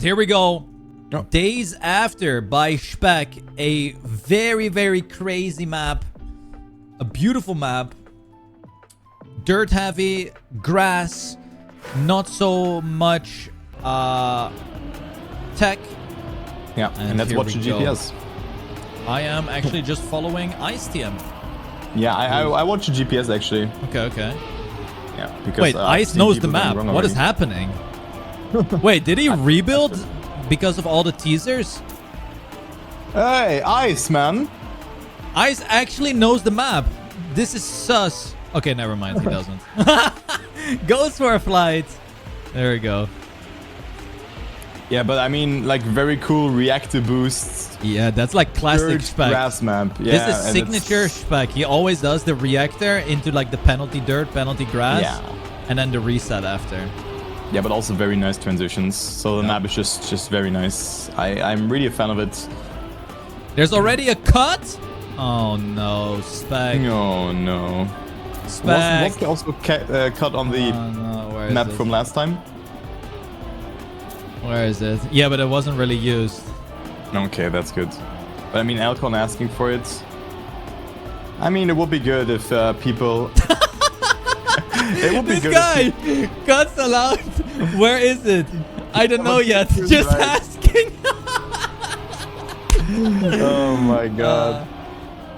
Here we go. Oh. Days After by Speck. A very, very crazy map. A beautiful map. Dirt heavy, grass, not so much tech. Yeah, and let's watch the GPS. I am actually just following IceTM. Yeah, I watch the GPS actually. Okay. Yeah, because wait, Ice knows the map. What is happening? Wait, did he rebuild because of all the teasers? Hey, Ice, man. Ice actually knows the map. This is sus. Okay, never mind. He doesn't. Goes for a flight. There we go. Yeah, but I mean, like, very cool reactor boosts. Yeah, that's like classic Dirt Speck. grass map. Yeah, this is signature Speck. He always does the reactor into like the penalty dirt, penalty grass, and then the reset after. Yeah, but also very nice transitions. So the map is just very nice. I'm really a fan of it. There's already a cut? Oh no, Speck. No. Speck. Was also cut on the map from last time? Where is it? Yeah, but it wasn't really used. Okay, that's good. But I mean, Alcon asking for it. I mean, it would be good if people... It would be this good guy cuts a lot. Where is it? I don't know yet. Just asking. Oh my god.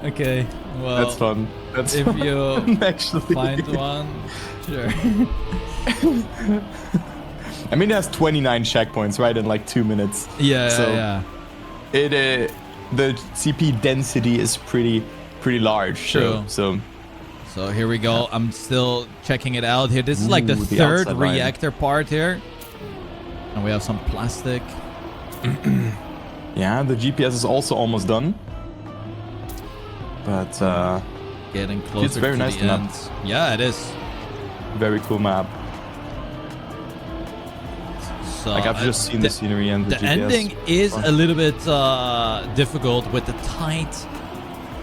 Okay, well... That's fun. That's if you actually find one, sure. I mean, it has 29 checkpoints, right, in like 2 minutes. Yeah. It the CP density is pretty large. True. So here we go. I'm still checking it out here. This is like the third reactor part here. And we have some plastic. Yeah, the GPS is also almost done. But getting closer it's very to nice the end. map. Yeah, it is. Very cool map. So like I've just seen the scenery and the GPS. ending is a little bit difficult with the tight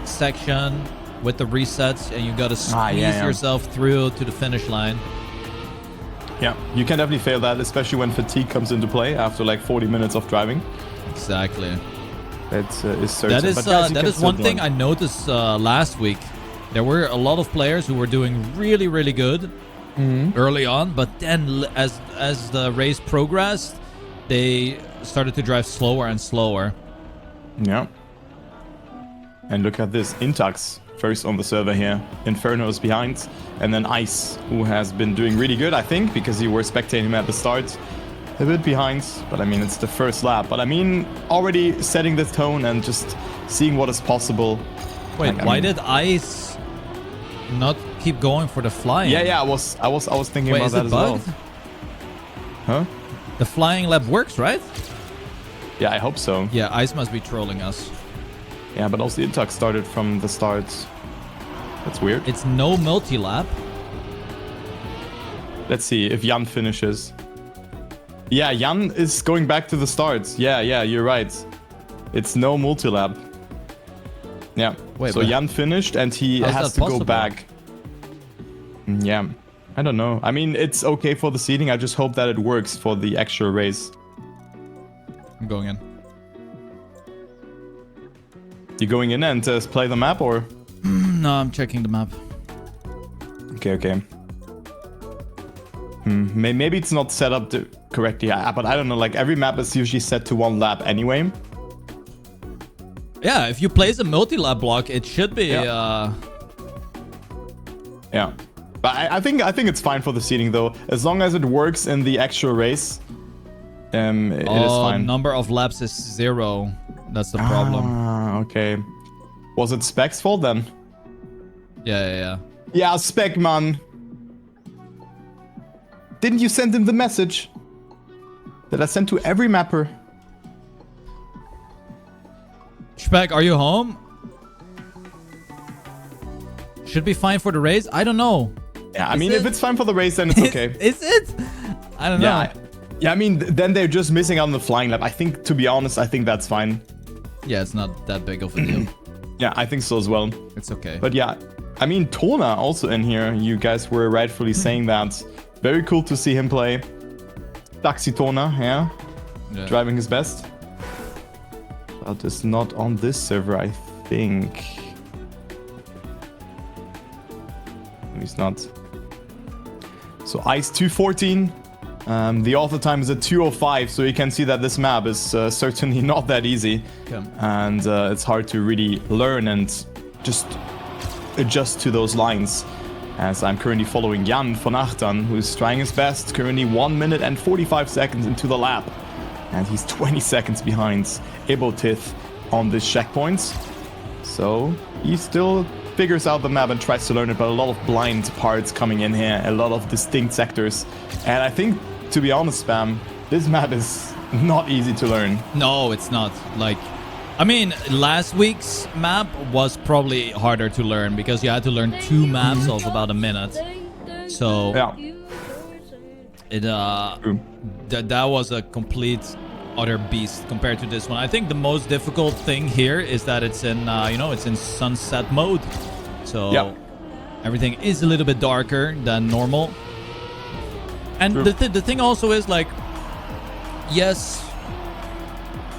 section with the resets, and you gotta squeeze yourself through to the finish line. Yeah, you can definitely fail that, especially when fatigue comes into play after like 40 minutes of driving. Exactly. It's certain. That is one thing I noticed last week. There were a lot of players who were doing really, really good early on, but then as the race progressed, they started to drive slower and slower. Yeah. And look at this, Intax first on the server here. Inferno is behind, and then Ice, who has been doing really good, I think, because you were spectating him at the start. A bit behind, but I mean, it's the first lap. But I mean, already setting the tone and just seeing what is possible. Wait, why did Ice not keep going for the flying? Yeah, I was thinking about that as well. Huh? The flying lap works, right? Yeah, I hope so. Yeah, Ice must be trolling us. Yeah, but also Intax started from the start. That's weird. It's no multi-lap. Let's see if Jan finishes. Yeah, Jan is going back to the start. Yeah, you're right. It's no multi-lap. Yeah. Wait, so Jan finished and he has to go back. Yeah. I don't know. I mean, it's okay for the seating. I just hope that it works for the actual race. I'm going in. You going in and play the map or? No, I'm checking the map. Okay. Maybe it's not set up correctly, but I don't know. Like every map is usually set to 1 lap anyway. Yeah, if you place a multi-lap block, it should be. Yeah, but I think it's fine for the seating though, as long as it works in the actual race. It is fine. Number of laps is 0. That's the problem. Okay. Was it Speck's fault then? Yeah. Yeah, Speck, man. Didn't you send him the message that I sent to every mapper? Speck, are you home? Should be fine for the race? I don't know. Yeah, I mean, if it's fine for the race, then it's okay. Is it? I don't know. Yeah, I mean, then they're just missing out on the flying lap. I think, to be honest, I think that's fine. Yeah, it's not that big of a deal. Yeah, I think so as well. It's okay. But yeah, I mean, Tona also in here. You guys were rightfully saying that. Very cool to see him play. Taxi Tona, yeah. Yeah. driving his best. But it's not on this server, I think. He's not. So Ice 214. The author time is at 2:05, so you can see that this map is certainly not that easy. Okay. And it's hard to really learn and just adjust to those lines. As I'm currently following Jan von Achtern, who's trying his best, currently 1 minute and 45 seconds into the lap. And he's 20 seconds behind Ebotith on this checkpoint. So he still figures out the map and tries to learn it, but a lot of blind parts coming in here, a lot of distinct sectors. And I think, to be honest, Spam, this map is not easy to learn. No, it's not. Like, I mean, last week's map was probably harder to learn because you had to learn 2 maps of about a minute. So Yeah. it that was a complete other beast compared to this one. I think the most difficult thing here is that it's in it's in sunset mode. So Yeah. everything is a little bit darker than normal. And True. the thing also is like, yes,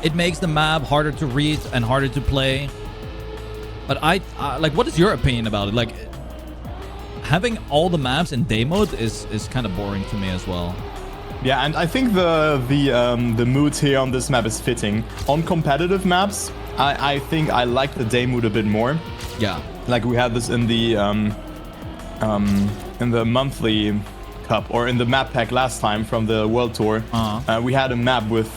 it makes the map harder to read and harder to play. But I like, what is your opinion about it? Like, having all the maps in day mode is kind of boring to me as well. Yeah, and I think the mood here on this map is fitting. On competitive maps, I think I like the day mood a bit more. Yeah. Like we had this in the monthly cup or in the map pack last time from the World Tour. We had a map with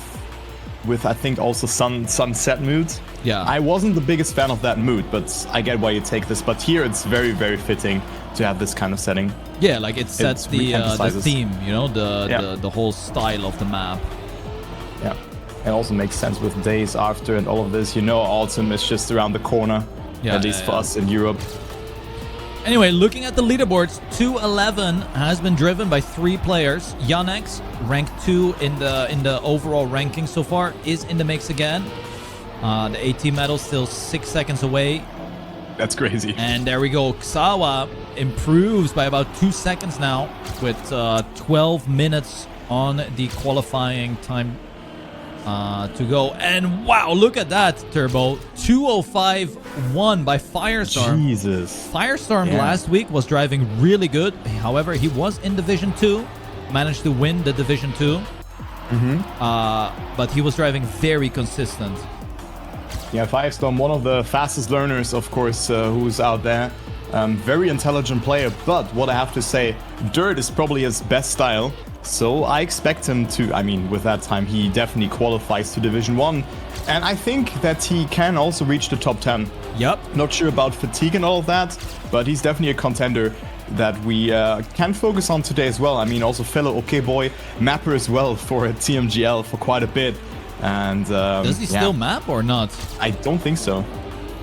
I think also sunset mood. Yeah. I wasn't the biggest fan of that mood, but I get why you take this. But here it's very, very fitting to have this kind of setting. Yeah, like it sets the theme, the whole style of the map. Yeah, it also makes sense with days after and all of this. Autumn is just around the corner, at least for us in Europe. Anyway, looking at the leaderboards, 211 has been driven by 3 players. Yannex, ranked 2 in the overall ranking so far, is in the mix again. The AT medal still 6 seconds away. That's crazy. And there we go. Xawa improves by about 2 seconds now with 12 minutes on the qualifying time to go. And wow, look at that, Turbo. 2:05.1 by Firestorm. Jesus. Firestorm last week was driving really good. However, he was in Division 2. Managed to win the Division 2. But he was driving very consistent. Yeah, Firestorm, one of the fastest learners, of course, who's out there. Very intelligent player, but what I have to say, Dirt is probably his best style. So I expect him to, with that time, he definitely qualifies to Division 1. And I think that he can also reach the top 10. Yep. Not sure about fatigue and all of that, but he's definitely a contender that we can focus on today as well. Also fellow OK Boy mapper as well for TMGL for quite a bit. And does he still map or not? I don't think so.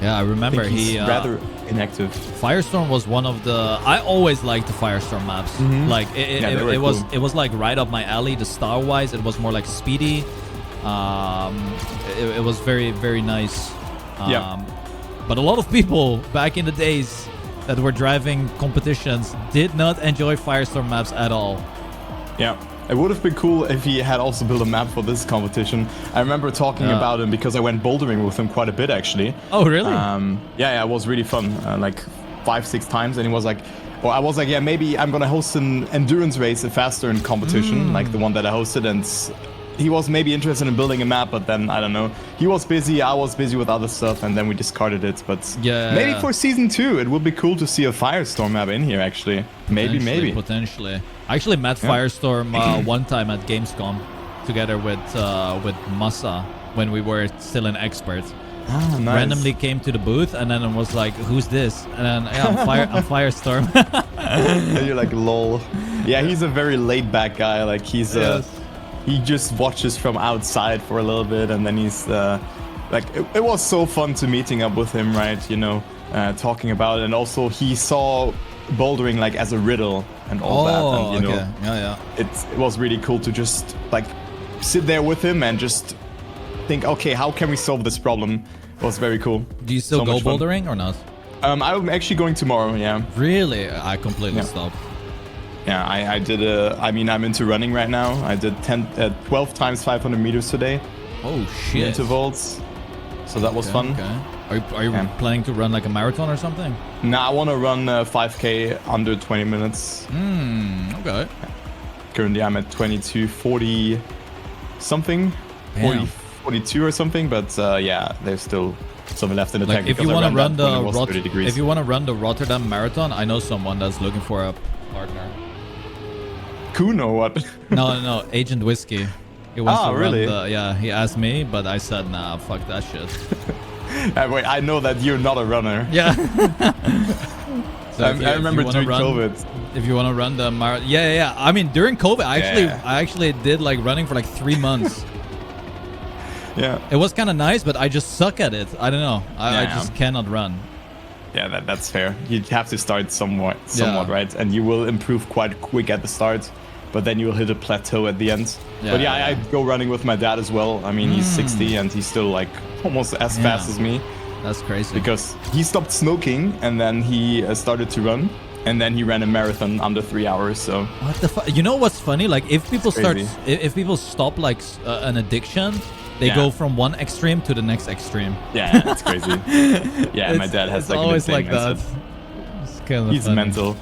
Yeah, I remember he's rather inactive. Firestorm was one of the. I always liked the Firestorm maps. Like it was like right up my alley. The style wise, it was more like speedy. It was very, very nice. But a lot of people back in the days that were driving competitions did not enjoy Firestorm maps at all. Yeah. It would have been cool if he had also built a map for this competition. I remember talking about him because I went bouldering with him quite a bit, actually. Oh, really? Yeah, it was really fun. Like 5-6 times, and he was like, I was like, yeah, maybe I'm gonna host an endurance race, a faster competition, like the one that I hosted, and he was maybe interested in building a map, but then I don't know. He was busy, I was busy with other stuff, and then we discarded it. But maybe for season 2, it would be cool to see a Firestorm map in here. Actually, maybe. Potentially. I actually met Firestorm one time at Gamescom together with Masa when we were still an expert. Ah, nice. Randomly came to the booth and then was like, "Who's this?" And then I'm Firestorm. And you're like, lol. Yeah, he's a very laid back guy. Like he's he just watches from outside for a little bit, and then he's like it was so fun to meeting up with him, right? Talking about it, and also he saw bouldering like as a riddle and all that. And, it was really cool to just like sit there with him and just think, okay, how can we solve this problem? It was very cool. Do you still go bouldering or not? I'm actually going tomorrow. Yeah. Really? I completely stopped. Yeah, I did I mean, I'm into running right now. I did 12 times 500 meters today. Oh shit! Intervals. So that was fun. Okay. Are you planning to run like a marathon or something? Nah, I want to run 5K under 20 minutes. Okay. Currently, I'm at 22:40 something, 42 or something. But yeah, there's still some left in the tank. If you want to run if you want to run the Rotterdam Marathon, I know someone that's looking for a partner. Kuno, what? No, Agent Whiskey. He wants to really? run yeah, he asked me, but I said, nah, fuck that shit. Wait, I know that you're not a runner. Yeah. So I remember during COVID. If you want to run the marathon, yeah. I mean, during COVID, I actually did like running for like 3 months. Yeah. It was kind of nice, but I just suck at it. I don't know. I just cannot run. Yeah, that's fair. You have to start somewhat, right? And you will improve quite quick at the start, but then you'll hit a plateau at the end. But I go running with my dad as well. I mean, he's 60 and he's still like almost as fast as me. That's crazy. Because he stopped smoking and then he started to run. And then he ran a marathon under 3 hours. So what the fuck? You know what's funny? Like if people if people stop like an addiction, they go from one extreme to the next extreme. Yeah, that's crazy. Yeah, my dad has like always like that. He's funny. Mental.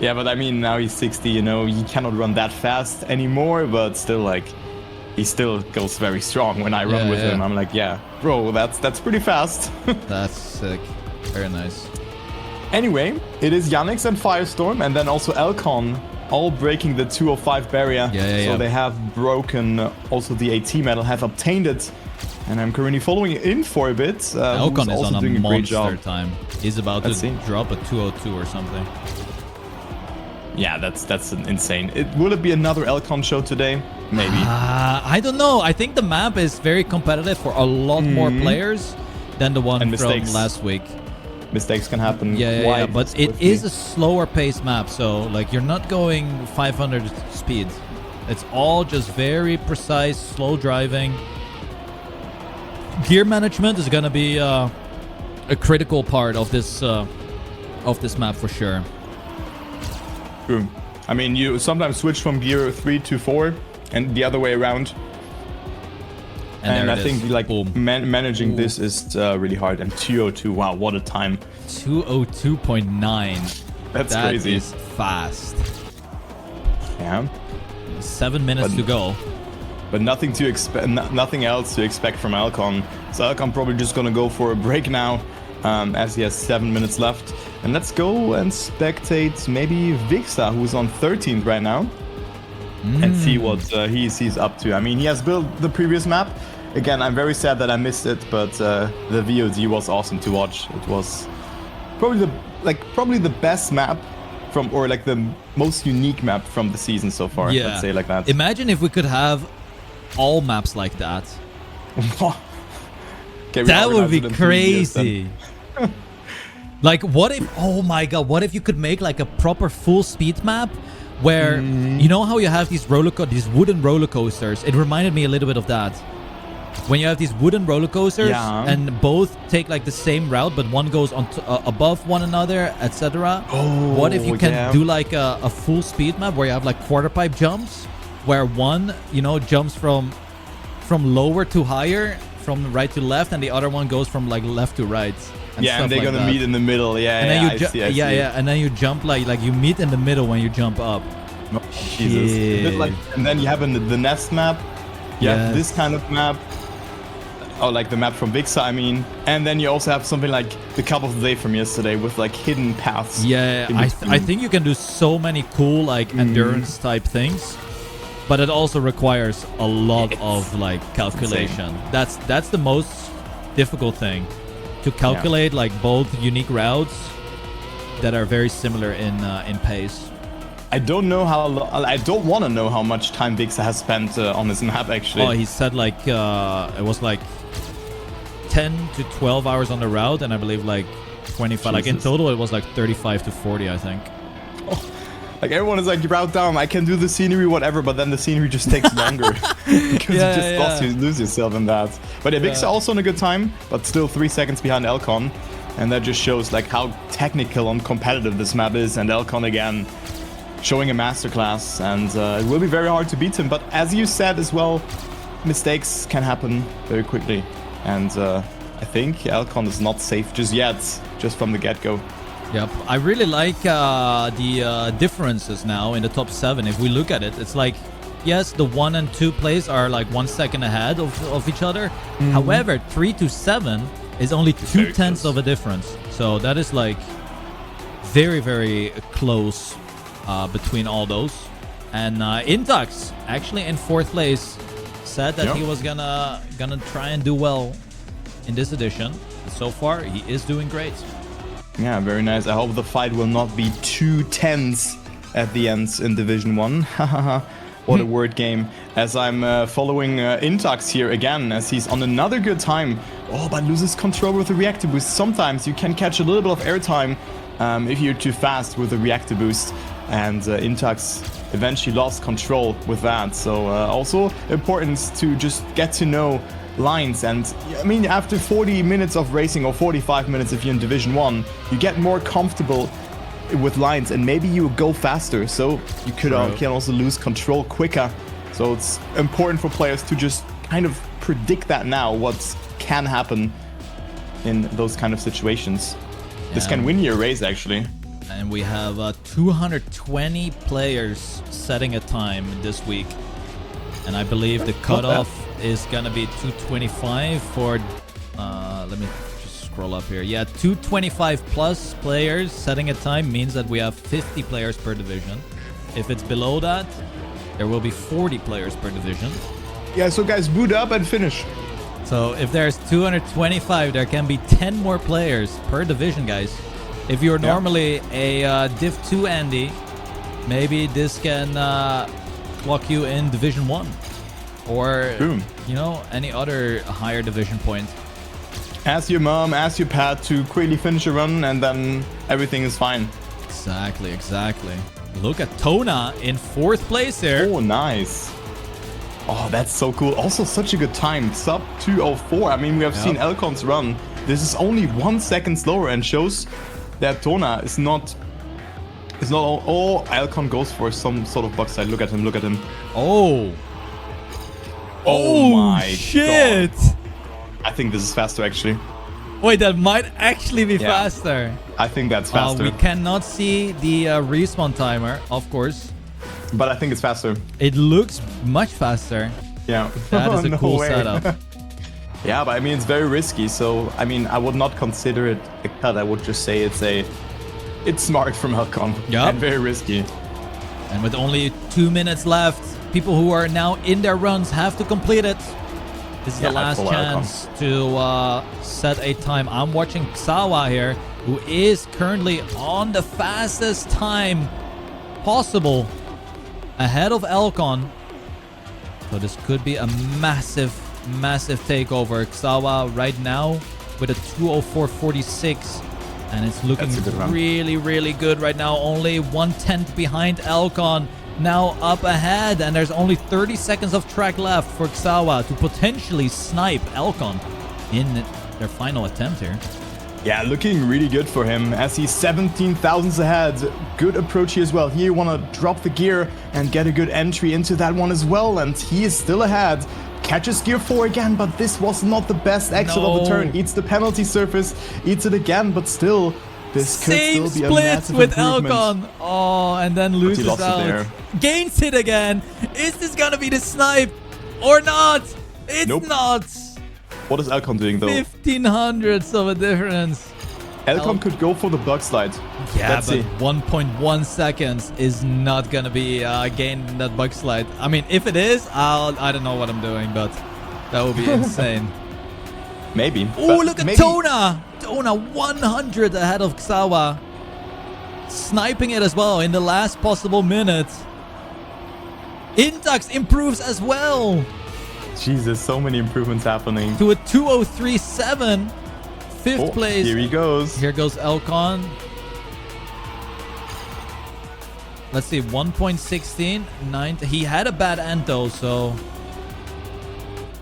Yeah, but I mean, now he's 60, you know, he cannot run that fast anymore, but still like, he still goes very strong. When I run with him, I'm like, yeah, bro, that's pretty fast. That's sick. Very nice. Anyway, it is Yannick's and Firestorm, and then also Elcon, all breaking the 205 barrier. So they have broken also the AT medal, have obtained it. And I'm currently following in for a bit. Elcon is on a monster time. He's about to drop a 202 or something. Yeah, that's insane. Will it be another Elcon show today? Maybe. I don't know. I think the map is very competitive for a lot more players than the one from last week. Mistakes can happen. Yeah, but it is a slower pace map, so like you're not going 500 speed. It's all just very precise, slow driving. Gear management is gonna be a critical part of this map for sure. True. I mean, you sometimes switch from gear 3 to 4, and the other way around. And I think like managing this is really hard. And 202, wow, what a time! 202.9. That's crazy. That is fast. Yeah. 7 minutes to go. But nothing to expect, nothing else to expect from Elcon. So Elcon probably just gonna go for a break now, as he has 7 minutes left. And let's go and spectate maybe Vixa, who's on 13th right now. And see what he's up to. I mean, he has built the previous map. Again, I'm very sad that I missed it, but the VOD was awesome to watch. It was probably the best map from, or like the most unique map from the season so far. Yeah. Let's say like that. Imagine if we could have all maps like that. Okay, that would be crazy. Like, what if? Oh my god! What if you could make like a proper full speed map? Where you know how you have these wooden roller coasters? It reminded me a little bit of that. When you have these wooden roller coasters and both take like the same route, but one goes on above one another, etc. What if you can do like a full speed map where you have like quarter pipe jumps, where one jumps from lower to higher, from right to left, and the other one goes from like left to right. And they're gonna meet in the middle. I see. And then you jump like you meet in the middle when you jump up. Oh, Jesus. And then you have the nest map. You have this kind of map. Oh, like the map from Vixa, I mean. And then you also have something like the cup of the day from yesterday with like hidden paths. Yeah, I think you can do so many cool like endurance type things. But it also requires a lot of like calculation. That's the most difficult thing. To calculate like both unique routes that are very similar in pace. I don't know I don't want to know how much time Vixa has spent on this map actually. Oh, he said like it was like 10 to 12 hours on the route, and I believe like 25. Jesus. Like in total, it was like 35 to 40, I think. Oh, like everyone is like route down. I can do the scenery, whatever, but then the scenery just takes longer because you lose yourself in that. But Vixa also in a good time, but still 3 seconds behind Elcon, and that just shows like how technical and competitive this map is. And Elcon again showing a masterclass, and it will be very hard to beat him. But as you said as well, mistakes can happen very quickly, and I think Elcon is not safe just yet, just from the get-go. Yep, I really like the differences now in the top 7. If we look at it, it's like, yes, the 1 and 2 plays are like 1 second ahead of each other. However, 3 to 7 is only 2/10 of a difference. So that is like very, very close between all those. And Intax, actually in 4th place, said that he was gonna try and do well in this edition. And so far, he is doing great. Yeah, very nice. I hope the fight will not be 2 10s at the end in Division 1. What a word game. As I'm following Intax here again, as he's on another good time. Oh, but loses control with the reactor boost. Sometimes you can catch a little bit of airtime if you're too fast with the reactor boost. And Intax eventually lost control with that. So also important to just get to know lines. And I mean, after 40 minutes of racing, or 45 minutes if you're in Division 1, you get more comfortable with lines, and maybe you go faster, so you could can also lose control quicker. So it's important for players to just kind of predict that now, what can happen in those kind of situations. This can win you a race, actually. And we have 220 players setting a time this week, and I believe the cutoff is gonna be 225 for let me scroll up here. Yeah, 225 plus players setting a time means that we have 50 players per division. If it's below that, there will be 40 players per division. Yeah, so guys, boot up and finish. So if there's 225, there can be 10 more players per division, guys. If you're normally a Div 2 Andy, maybe this can clock you in Division 1. Or, you know, any other higher division point. Ask your mom, ask your pad to quickly finish a run, and then everything is fine. Exactly, exactly. Look at Tona in 4th place here. Oh, nice. Oh, that's so cool. Also, such a good time. Sub 2:04. I mean, we have seen Elcon's run. This is only 1 second slower, and shows that Tona is not... It's not all... Oh, Elcon goes for some sort of box side. Look at him, look at him. Oh. Oh my shit. God. I think this is faster, actually. Wait, that might actually be faster. I think that's faster. We cannot see the respawn timer, of course. But I think it's faster. It looks much faster. Yeah. That is a cool setup. Yeah, but I mean, it's very risky. So, I mean, I would not consider it a cut. I would just say it's smart from Elcon. Yeah. And very risky. And with only 2 minutes left, people who are now in their runs have to complete it. This is the last chance to set a time. I'm watching Xawa here, who is currently on the fastest time possible, ahead of Elcon. So this could be a massive, massive takeover. Xawa right now with a 2:04.46, and it's looking really, really good right now. Only 1/10 behind Elcon. Now up ahead, and there's only 30 seconds of track left for Xawa to potentially snipe Elcon in their final attempt here. Yeah, looking really good for him as he's 17 thousandths ahead. Good approach here as well. Here you want to drop the gear and get a good entry into that one as well, and he is still ahead. Catches gear 4 again, but this was not the best exit of the turn. Eats the penalty surface, eats it again, but still... This could still be a massive with improvement. Elcon. Oh, and then loses out. Gains it again. Is this gonna be the snipe or not? It's not. What is Elcon doing though? 1500ths of a difference. Elcon could go for the bug slide. Yeah, Let's see. 1.1 seconds is not gonna be gained in that bug slide. I mean, if it is, I don't know what I'm doing, but that would be insane. Maybe. Oh, look at Tona! Tona 100 ahead of Xawa. Sniping it as well in the last possible minute. Intax improves as well. Jesus, so many improvements happening. To a 2:03.7. 5th place. Here he goes. Here goes Elcon. Let's see, 1.16. 9. He had a bad end though, so...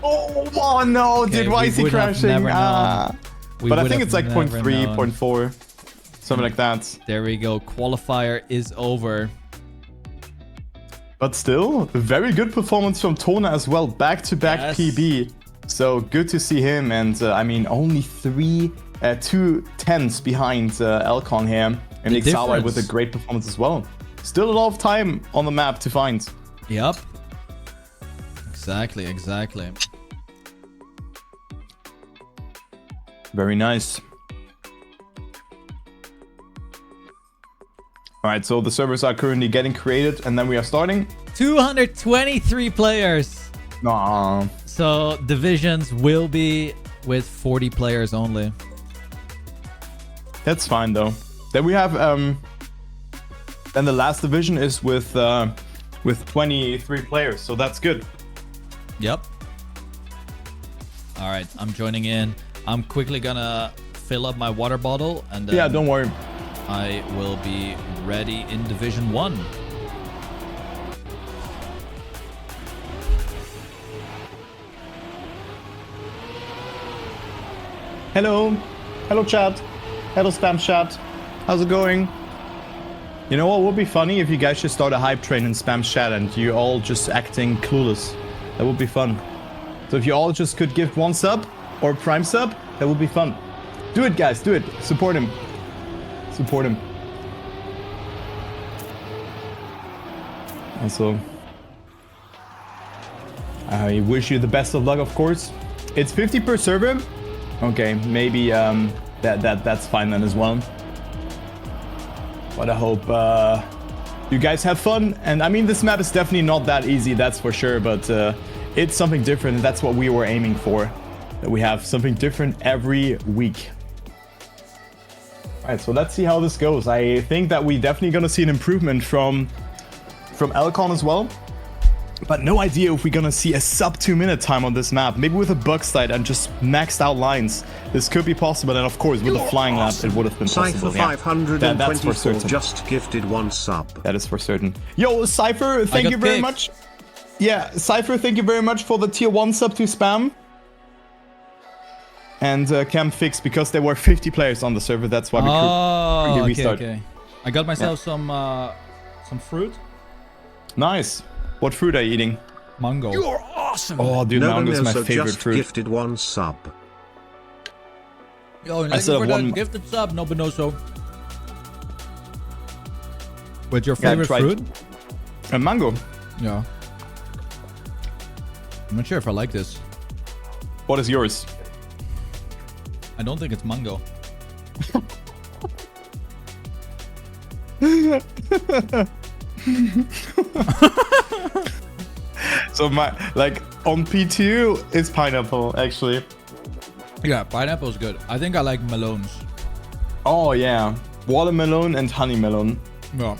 Oh no, dude, why is he crashing? But I think it's like 0.3, 0.4, something like that. There we go. Qualifier is over. But still, very good performance from Tona as well. Back-to-back Yes. PB. So good to see him. And I mean, only 2 tenths behind Elcon here. And The Ixawa with a difference. great performance as well. Still a lot of time on the map to find. Yep. Exactly, exactly. Very nice. All right, so the servers are currently getting created, and then we are starting. 223 players. Aw. So divisions will be with 40 players only. That's fine though. Then we have then the last division is with 23 players, so that's good. Yep. All right, I'm joining in. I'm quickly gonna fill up my water bottle and then Yeah, don't worry. I will be ready in Division 1. Hello. Hello chat. Hello spam chat. How's it going? You know what would be funny if you guys just start a hype train in spam chat and you all just acting clueless. That would be fun. So if you all just could give 1 sub or prime sub, that would be fun. Do it guys, do it. Support him. Support him. Also, I wish you the best of luck, of course. It's 50 per server. Okay, maybe that's fine then as well. But I hope you guys have fun. And I mean, this map is definitely not that easy, that's for sure. But it's something different, and that's what we were aiming for. That we have something different every week. All right, so let's see how this goes. I think that we definitely gonna see an improvement from Elcon as well. But no idea if we're gonna see a sub 2-minute time on this map. Maybe with a bug slide and just maxed out lines. This could be possible, and of course with a flying lap it would have been possible. Cypher Yeah. 524 That's for certain. just gifted 1 sub. That is for certain. Yo, Cypher, thank got you very kicked. much. Yeah, Cypher, thank you very much for the tier 1 sub to Spam. And Cam fixed because there were 50 players on the server. That's why we Oh, could okay, restart. okay. I got myself some fruit. Nice. What fruit are you eating? Mango. You're awesome. Oh, dude, mango is my so favorite just fruit. gifted 1 sub. Yo, I still for have that one- gifted sub, no bonoso. With your Yeah, I favorite tried- fruit? A mango. Yeah. I'm not sure if I like this. What is yours? I don't think it's mango. So my on P2 is pineapple actually. Yeah, pineapple's good. I think I like melons. Oh yeah, watermelon and honey melon. Yeah.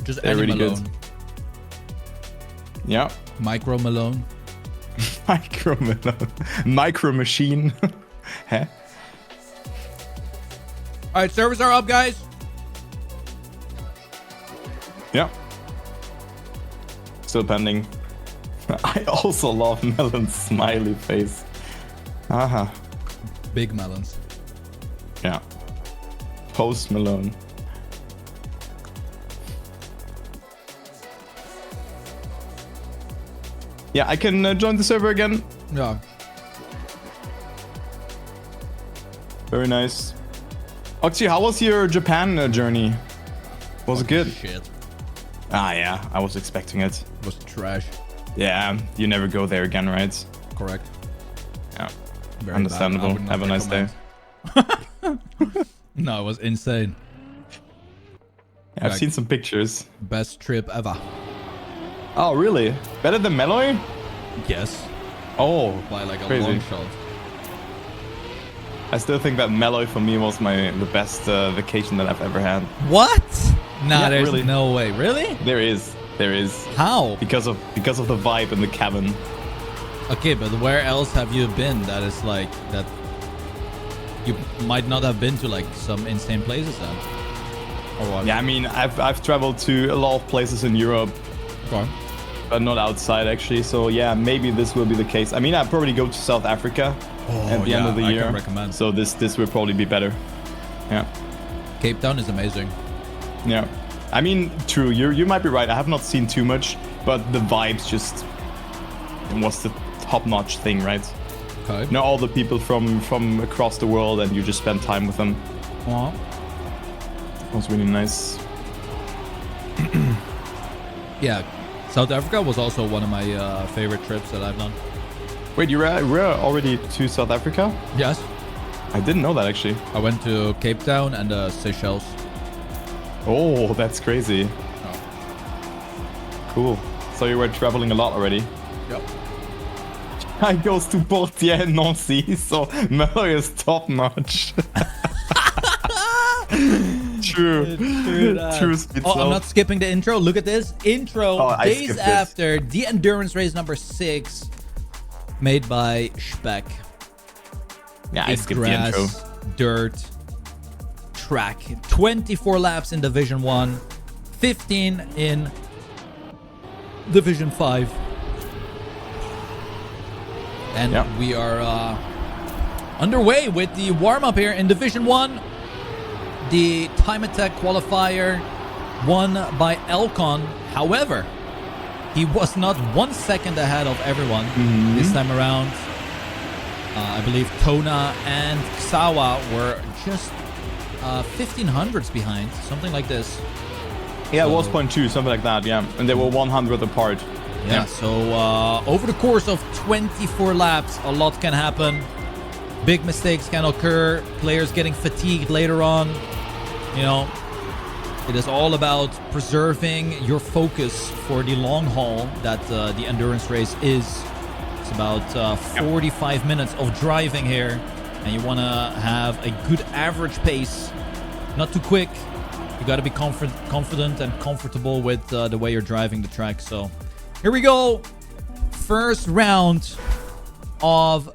Just They're any really good. melon. Yeah. Micro melon. Micro melon. Micro machine. Huh? Alright, servers are up, guys. Yeah. Still pending. I also love melon's smiley face. Haha. Big melons. Yeah. Post Malone. Yeah, I can join the server again. Yeah. Very nice. Oxy, how was your Japan journey? Was it good? Shit. Ah, yeah, I was expecting it. It was trash. Yeah, you never go there again, right? Correct. Yeah, Very understandable. bad. I would not Have a nice day. recommend. No, it was insane. I've Like- seen some pictures. Best trip ever. Oh, really? Better than Meloy? Yes. Oh, By like a crazy. long shot. I still think that Meloy for me was the best vacation that I've ever had. What? Nah, Yeah, there's really. no way. Really? There is. How? Because of the vibe in the cabin. Okay, but where else have you been that is like that you might not have been to like some insane places then? Or what? Yeah, I mean, I've traveled to a lot of places in Europe, Okay. but not outside actually. So yeah, maybe this will be the case. I mean, I'll probably go to South Africa at the end of the I year. can recommend. So this will probably be better. Yeah. Cape Town is amazing. Yeah. I mean, true. You might be right. I have not seen too much. but the vibes just was the top-notch thing, right? Okay. You know, all the people from across the world, and you just spend time with them. Well, It was really nice. yeah, South Africa was also one of my favorite trips that I've done. Wait, you were already to South Africa? Yes. I didn't know that, actually. I went to Cape Town and Seychelles. Oh, that's crazy. Oh. Cool. So you were traveling a lot already? Yep. I goes to Portier and Nancy, so Melo is top-notch. True. True speed. Oh, I'm not skipping the intro. Look at this. Intro. I Days skipped after the endurance race number 6 made by Speck. Yeah, I skipped Grass, the intro. dirt, track. 24 laps in Division 1, 15 in Division 5. And Yeah. we are underway with the warm-up here in Division 1. The time attack qualifier won by Elcon. However, he was not 1 second ahead of everyone this time around. I believe Tona and Sawa were just 1500s behind, something like this. Yeah, So- it was 0.2, something like that, yeah. And they were 100 apart. Yeah, so over the course of 24 laps, a lot can happen. Big mistakes can occur. Players getting fatigued later on. You know, it is all about preserving your focus for the long haul that the endurance race is. It's about 45 minutes of driving here, and you want to have a good average pace, not too quick. You got to be confident and comfortable with the way you're driving the track. So here we go. First round of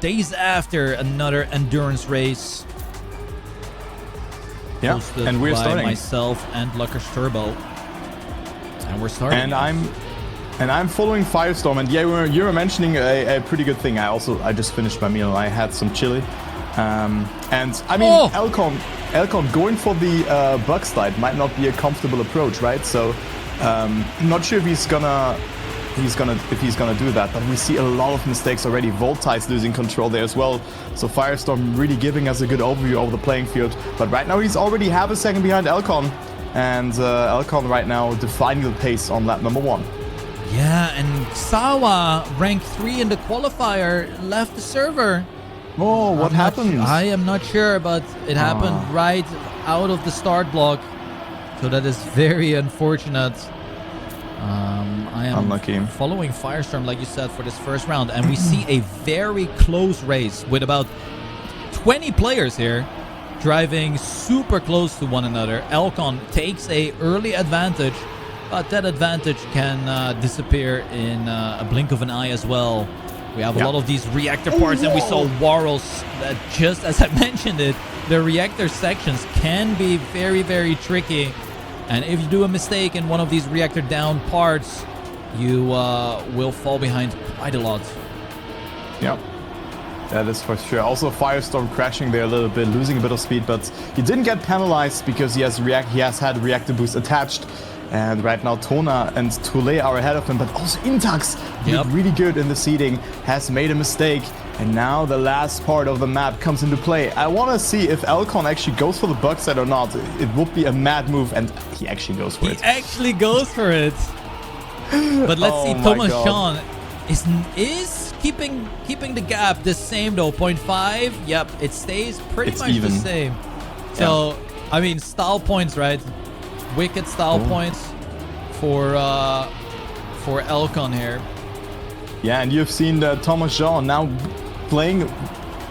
days after another endurance race. Yeah, Hosted and we're by starting. myself and Luckers Turbo. And we're starting. And I'm following Firestorm, and yeah, you were mentioning a pretty good thing. I just finished my meal. I had some chili, and I mean Elcon going for the bug slide might not be a comfortable approach, right? So not sure if he's gonna do that, but we see a lot of mistakes already. Voltai's losing control there as well. So Firestorm really giving us a good overview of the playing field. But right now he's already half a second behind Elcon, and Elcon right now defining the pace on lap number 1. Yeah, and Sawa, ranked 3 in the qualifier, left the server. Oh, what happened? I am not sure, but it happened right out of the start block. So that is very unfortunate. I am Unlucky. following Firestorm, like you said, for this first round. And we see a very close race with about 20 players here driving super close to one another. Elcon takes a early advantage, but that advantage can disappear in a blink of an eye as well. We have a lot of these reactor parts, and we saw Warrels that, just as I mentioned it, the reactor sections can be very, very tricky. And if you do a mistake in one of these reactor down parts, you will fall behind quite a lot. Yeah, that is for sure. Also, Firestorm crashing there a little bit, losing a bit of speed, but he didn't get penalized because he has had reactor boost attached. And right now, Tona and Toulé are ahead of him, but also Intax, looked really good in the seeding, has made a mistake. And now the last part of the map comes into play. I want to see if Elcon actually goes for the bug set or not. It would be a mad move, and he actually goes for it. He actually goes for it. But let's see, Thomas Jean is keeping the gap the same though, 0.5. Yep, it stays pretty much even. the same. So, I mean, style points, right? Wicked style points for Elcon here. Yeah, and you've seen Thomas Jean now playing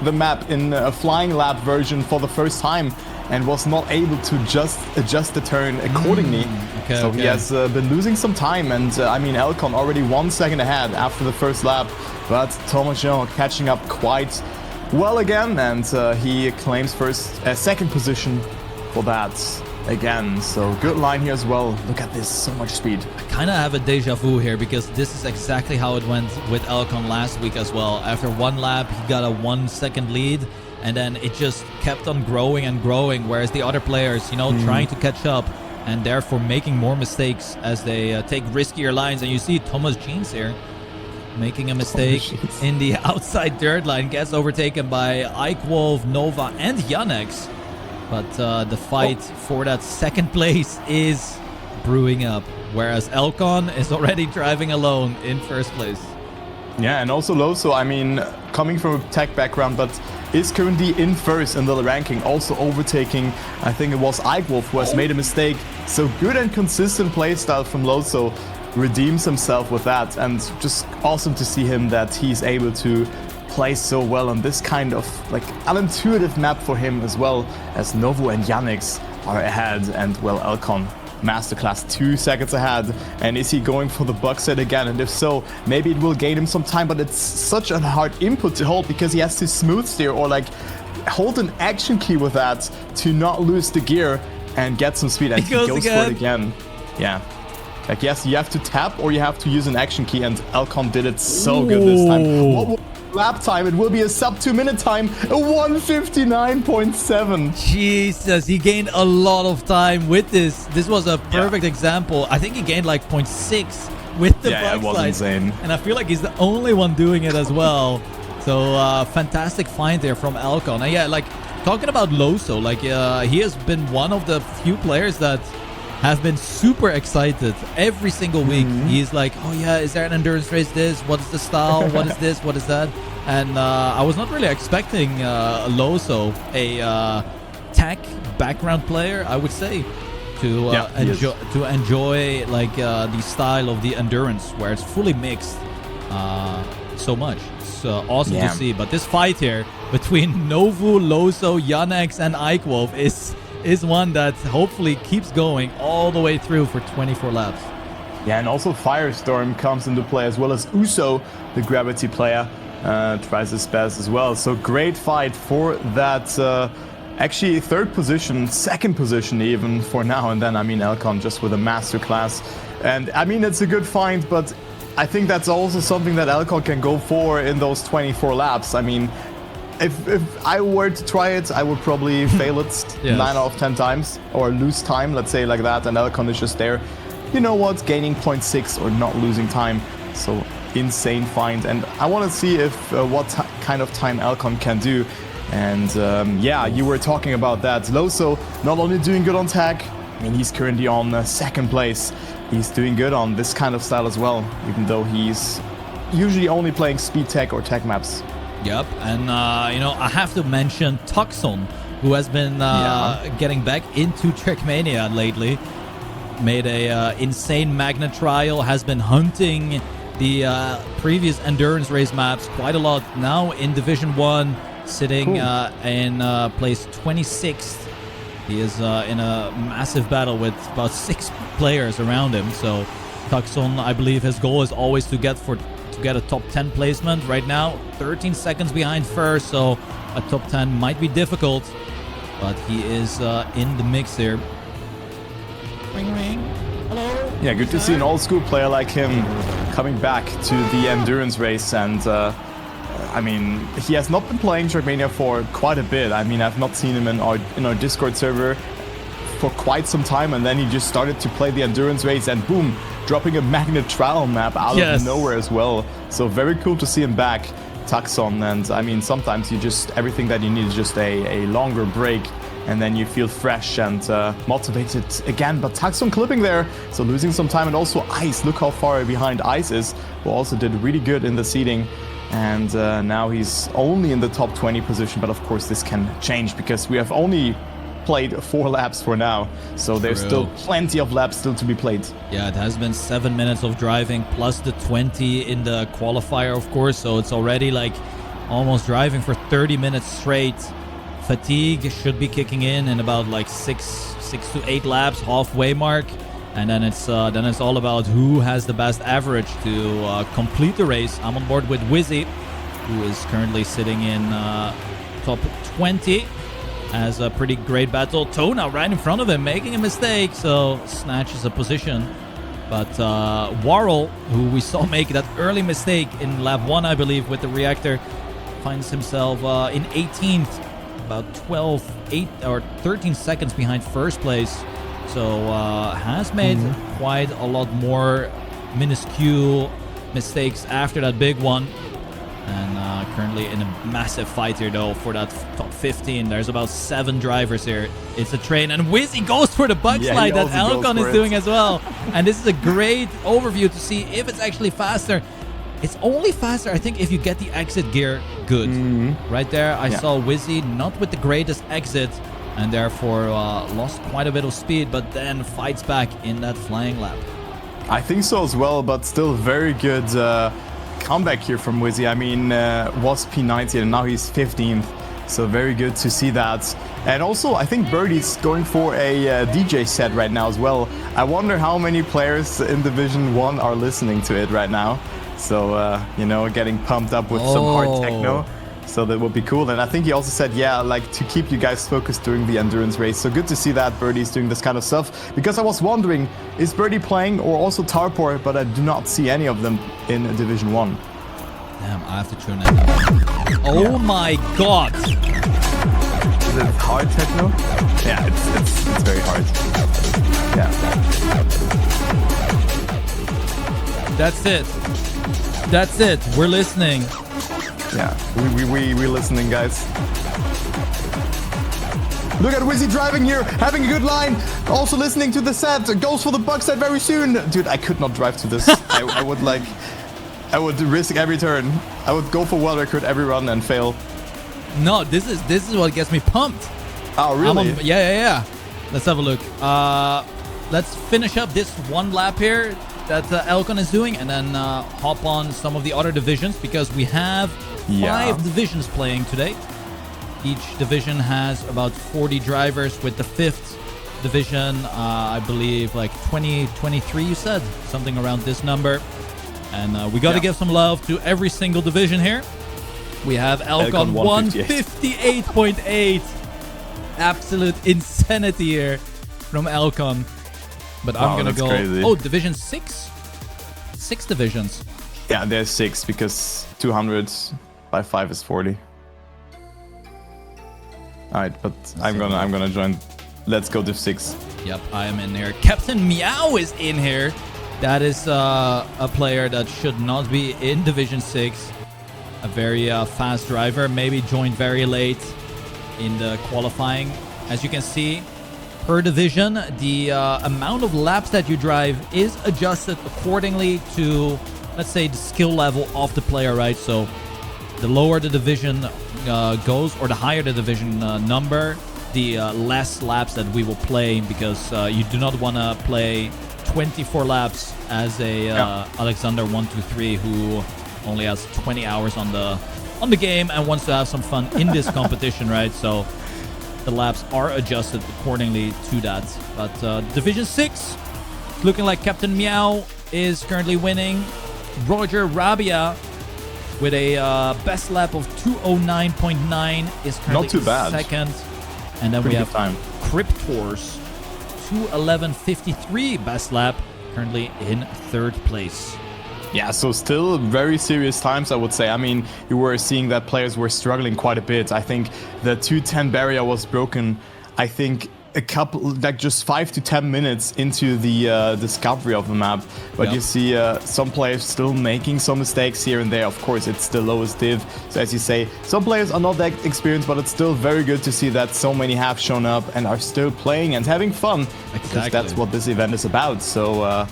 the map in a flying lap version for the first time, and was not able to just adjust the turn accordingly. He has been losing some time, and I mean Elcon already 1 second ahead after the first lap, but Thomas Jean catching up quite well again, and he claims second position for that again. So good line here as well. Look at this, so much speed. I kind of have a deja vu here because this is exactly how it went with Elcon last week as well. After one lap, he got a 1 second lead, and then it just kept on growing and growing, whereas the other players, you know, trying to catch up, and therefore making more mistakes as they take riskier lines. And you see Thomas Jeans here making a mistake in the outside dirt line, gets overtaken by Ike Wolf, Nova, and Yannex. But the fight for that second place is brewing up, whereas Elcon is already driving alone in first place. Yeah, and also Loso, I mean, coming from a tech background, but is currently in first in the ranking, also overtaking, I think it was Ike Wolf who has made a mistake. So good and consistent playstyle from Loso, redeems himself with that, and just awesome to see him that he's able to play so well on this kind of like an intuitive map for him, as well as Novo and Yannex are ahead, and well, Elcon Masterclass 2 seconds ahead. And is he going for the bug set again? And if so, maybe it will gain him some time, but it's such a hard input to hold because he has to smooth steer or like hold an action key with that to not lose the gear and get some speed. And he goes for it again. Yeah. Like, yes, you have to tap or you have to use an action key, and Elcon did it so good this time. What will lap time? It will be a sub 2 minute time, a 1:59.7. Jesus, he gained a lot of time with this. This was a perfect example. I think he gained like 0.6 with the bug it was slide. insane. And I feel like he's the only one doing it as well. So fantastic find there from Elcon. And yeah, like talking about Loso, like he has been one of the few players that have been super excited every single week. He's like, oh yeah, is there an endurance race? This? What is the style? What is this? What is that? And I was not really expecting Loso, a tech background player, I would say, to enjoy like the style of the endurance where it's fully mixed so much. It's awesome to see. But this fight here between Novu, Loso, Yannex, and Ike Wolf is one that hopefully keeps going all the way through for 24 laps. Yeah, and also Firestorm comes into play, as well as Uso, the Gravity player, tries his best as well. So great fight for that, actually third position, second position even for now. And then, I mean, Elcon just with a masterclass. And I mean, it's a good find, but I think that's also something that Elcon can go for in those 24 laps. I mean, if I were to try it, I would probably fail it 9 out of 10 times, or lose time, let's say like that, and Elcon is just there. You know what? Gaining 0.6 or not losing time. So insane find. And I want to see if what kind of time Elcon can do. And yeah, you were talking about that. Loso not only doing good on tech, I mean, he's currently on second place. He's doing good on this kind of style as well, even though he's usually only playing speed tech or tech maps. Yep, and you know, I have to mention Tucson, who has been getting back into Trackmania lately. Made a insane magnet trial, has been hunting the previous endurance race maps quite a lot. Now in Division 1, sitting in place 26th. He is in a massive battle with about 6 players around him. So Tucson, I believe his goal is always to get a top 10 placement. Right now 13 seconds behind first, so a top 10 might be difficult, but he is in the mix here. Ring ring. Hello. Yeah, good to see an old school player like him coming back to the endurance race. And I mean, he has not been playing Trackmania for quite a bit. I mean, I've not seen him in our Discord server for quite some time, and then he just started to play the endurance race, and boom, dropping a magnet trial map out of nowhere as well. So very cool to see him back, Tucson. And I mean, sometimes everything that you need is just a longer break, and then you feel fresh and motivated again. But Tucson clipping there, so losing some time. And also Ice, look how far behind Ice is, who also did really good in the seeding. And now he's only in the top 20 position, but of course this can change because we have only played 4 laps for now, so there's still plenty of laps still to be played. Yeah, it has been 7 minutes of driving plus the 20 in the qualifier, of course, so it's already like almost driving for 30 minutes straight. Fatigue should be kicking in about like 6 to 8 laps, halfway mark, and then it's all about who has the best average to complete the race. I'm on board with Wizzy, who is currently sitting in top 20. Has a pretty great battle. Tona right in front of him, making a mistake, so snatches a position. But Warrel, who we saw make that early mistake in lap 1, I believe, with the reactor, finds himself in 18th, about 8 or 13 seconds behind first place. So has made quite a lot more minuscule mistakes after that big one. And currently in a massive fight here, though, for that top 15. There's about 7 drivers here. It's a train. And Wizzy goes for the bug slide that Alcon is doing as well. And this is a great overview to see if it's actually faster. It's only faster, I think, if you get the exit gear good. Right there, I saw Wizzy not with the greatest exit. And therefore lost quite a bit of speed. But then fights back in that flying lap. I think so as well, but still very good comeback here from Wizzy. I mean, was P90 and now he's 15th. So very good to see that. And also, I think Birdie's going for a DJ set right now as well. I wonder how many players in Division 1 are listening to it right now. So, you know, getting pumped up with some hard techno. So that would be cool. And I think he also said, yeah, like to keep you guys focused during the endurance race. So good to see that Birdie's doing this kind of stuff. Because I was wondering, is Birdie playing or also Tarpor? But I do not see any of them in Division 1. Damn, I have to tune that. Oh my god. Is it hard techno? Yeah, it's very hard. Yeah. That's it. That's it. We're listening. Yeah, we're listening, guys. Look at Wizzy driving here, having a good line. Also listening to the set. Goes for the bug set very soon. Dude, I could not drive to this. I would risk every turn. I would go for world record every run and fail. No, this is what gets me pumped. Oh, really? Yeah. Let's have a look. Let's finish up this one lap here that Elcon is doing, and then hop on some of the other divisions, because we have 5 divisions playing today. Each division has about 40 drivers, with the 5th division, I believe, like 20, 23, you said? Something around this number. And we got to give some love to every single division here. We have Elcon 158.8. Absolute insanity here from Elcon. But I'm going to go... Crazy. Oh, Division 6? 6 divisions. Yeah, there's 6 because 200 by 5 is 40. Alright, but I'm gonna join. Let's go Div 6. Yep, I am in here. Captain Meow is in here. That is a player that should not be in Division 6. A very fast driver. Maybe joined very late in the qualifying. As you can see, per division, the amount of laps that you drive is adjusted accordingly to, let's say, the skill level of the player, right? So the lower the division goes, or the higher the division number, the less laps that we will play, because you do not want to play 24 laps as a Alexander 123 who only has 20 hours on the game and wants to have some fun in this competition, right? So the laps are adjusted accordingly to that. But Division 6, looking like Captain Meow is currently winning. Roger Rabia with a best lap of 209.9 is currently not too bad. Second. And then Pretty we have time. Cryptors, 211.53 best lap, currently in 3rd place. Yeah, so still very serious times, I would say. I mean, you were seeing that players were struggling quite a bit. I think the 210 barrier was broken, I think, a couple, like just 5 to 10 minutes into the discovery of the map. But you see some players still making some mistakes here and there. Of course, it's the lowest div. So as you say, some players are not that experienced, but it's still very good to see that so many have shown up and are still playing and having fun. Exactly. Because that's what this event is about. So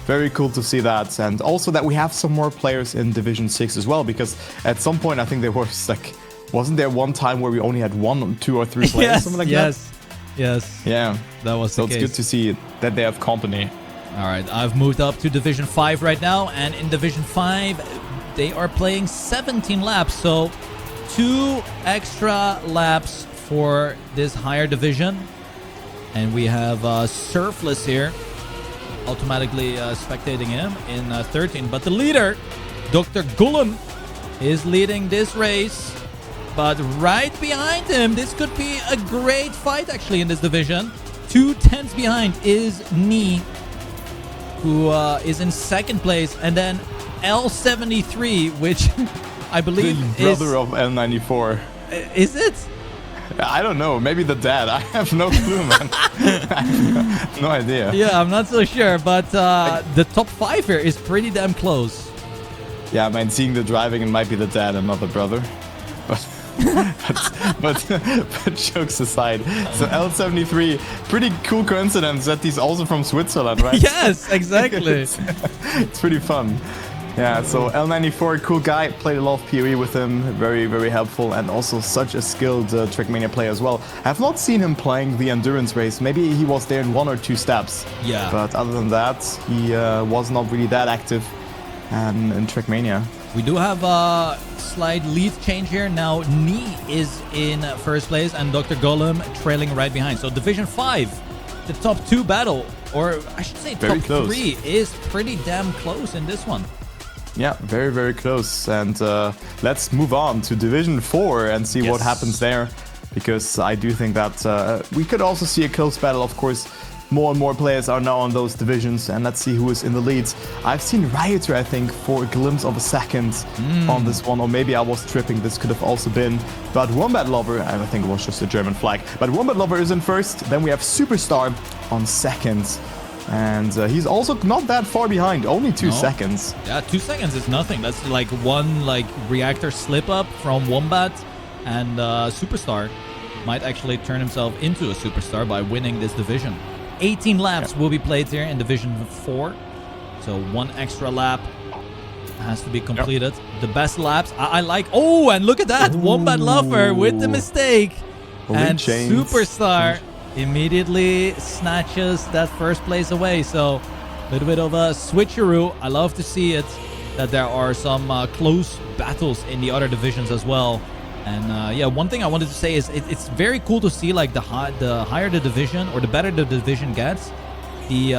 very cool to see that. And also that we have some more players in Division 6 as well, because at some point I think there was like, wasn't there one time where we only had 1, 2 or 3 players, something like that? Yes. Yeah. That was the case. So it's good to see that they have company. All right, I've moved up to Division 5 right now, and in Division 5, they are playing 17 laps, so 2 extra laps for this higher division. And we have Surfless here, automatically spectating him in 13. But the leader, Dr. Gullum, is leading this race. But right behind him, this could be a great fight actually in this division. 2 tenths behind is Knee, who is in 2nd place. And then L73, which I believe the brother of L94. Is it? I don't know. Maybe the dad. I have no clue, man. I have no idea. Yeah, I'm not so sure, but the top 5 here is pretty damn close. Yeah, man, seeing the driving, it might be the dad and not the brother. But but jokes aside, so L73, pretty cool coincidence that he's also from Switzerland, right? Yes, exactly. It's pretty fun. Yeah, so L94, cool guy, played a lot of PoE with him, very, very helpful, and also such a skilled Trackmania player as well. I have not seen him playing the endurance race. Maybe he was there in 1 or 2 steps. Yeah. But other than that, he was not really that active in Trackmania. We do have a slight lead change here. Now, Knee is in first place and Dr. Golem trailing right behind. So Division 5, the top 2 battle, or I should say Very top close. 3 is pretty damn close in this one. Yeah, very, very close. And let's move on to Division 4 and see what happens there. Because I do think that we could also see a close battle, of course. More and more players are now on those divisions, and let's see who is in the leads. I've seen Rioter, I think, for a glimpse of a second on this one, or maybe I was tripping, this could have also been. But Wombat Lover, I think it was just a German flag, but Wombat Lover is in first, then we have Superstar on second. And he's also not that far behind, only 2 seconds. Yeah, 2 seconds is nothing. That's like one reactor slip up from Wombat, and Superstar might actually turn himself into a superstar by winning this division. 18 laps will be played here in Division 4. So 1 extra lap has to be completed. The best laps, I like... Oh, and look at that! Wombat Lover with the mistake. And Superstar immediately snatches that first place away. So a little bit of a switcheroo. I love to see it, that there are some close battles in the other divisions as well. And yeah, one thing I wanted to say is it's very cool to see, like, the higher the division, or the better the division gets, the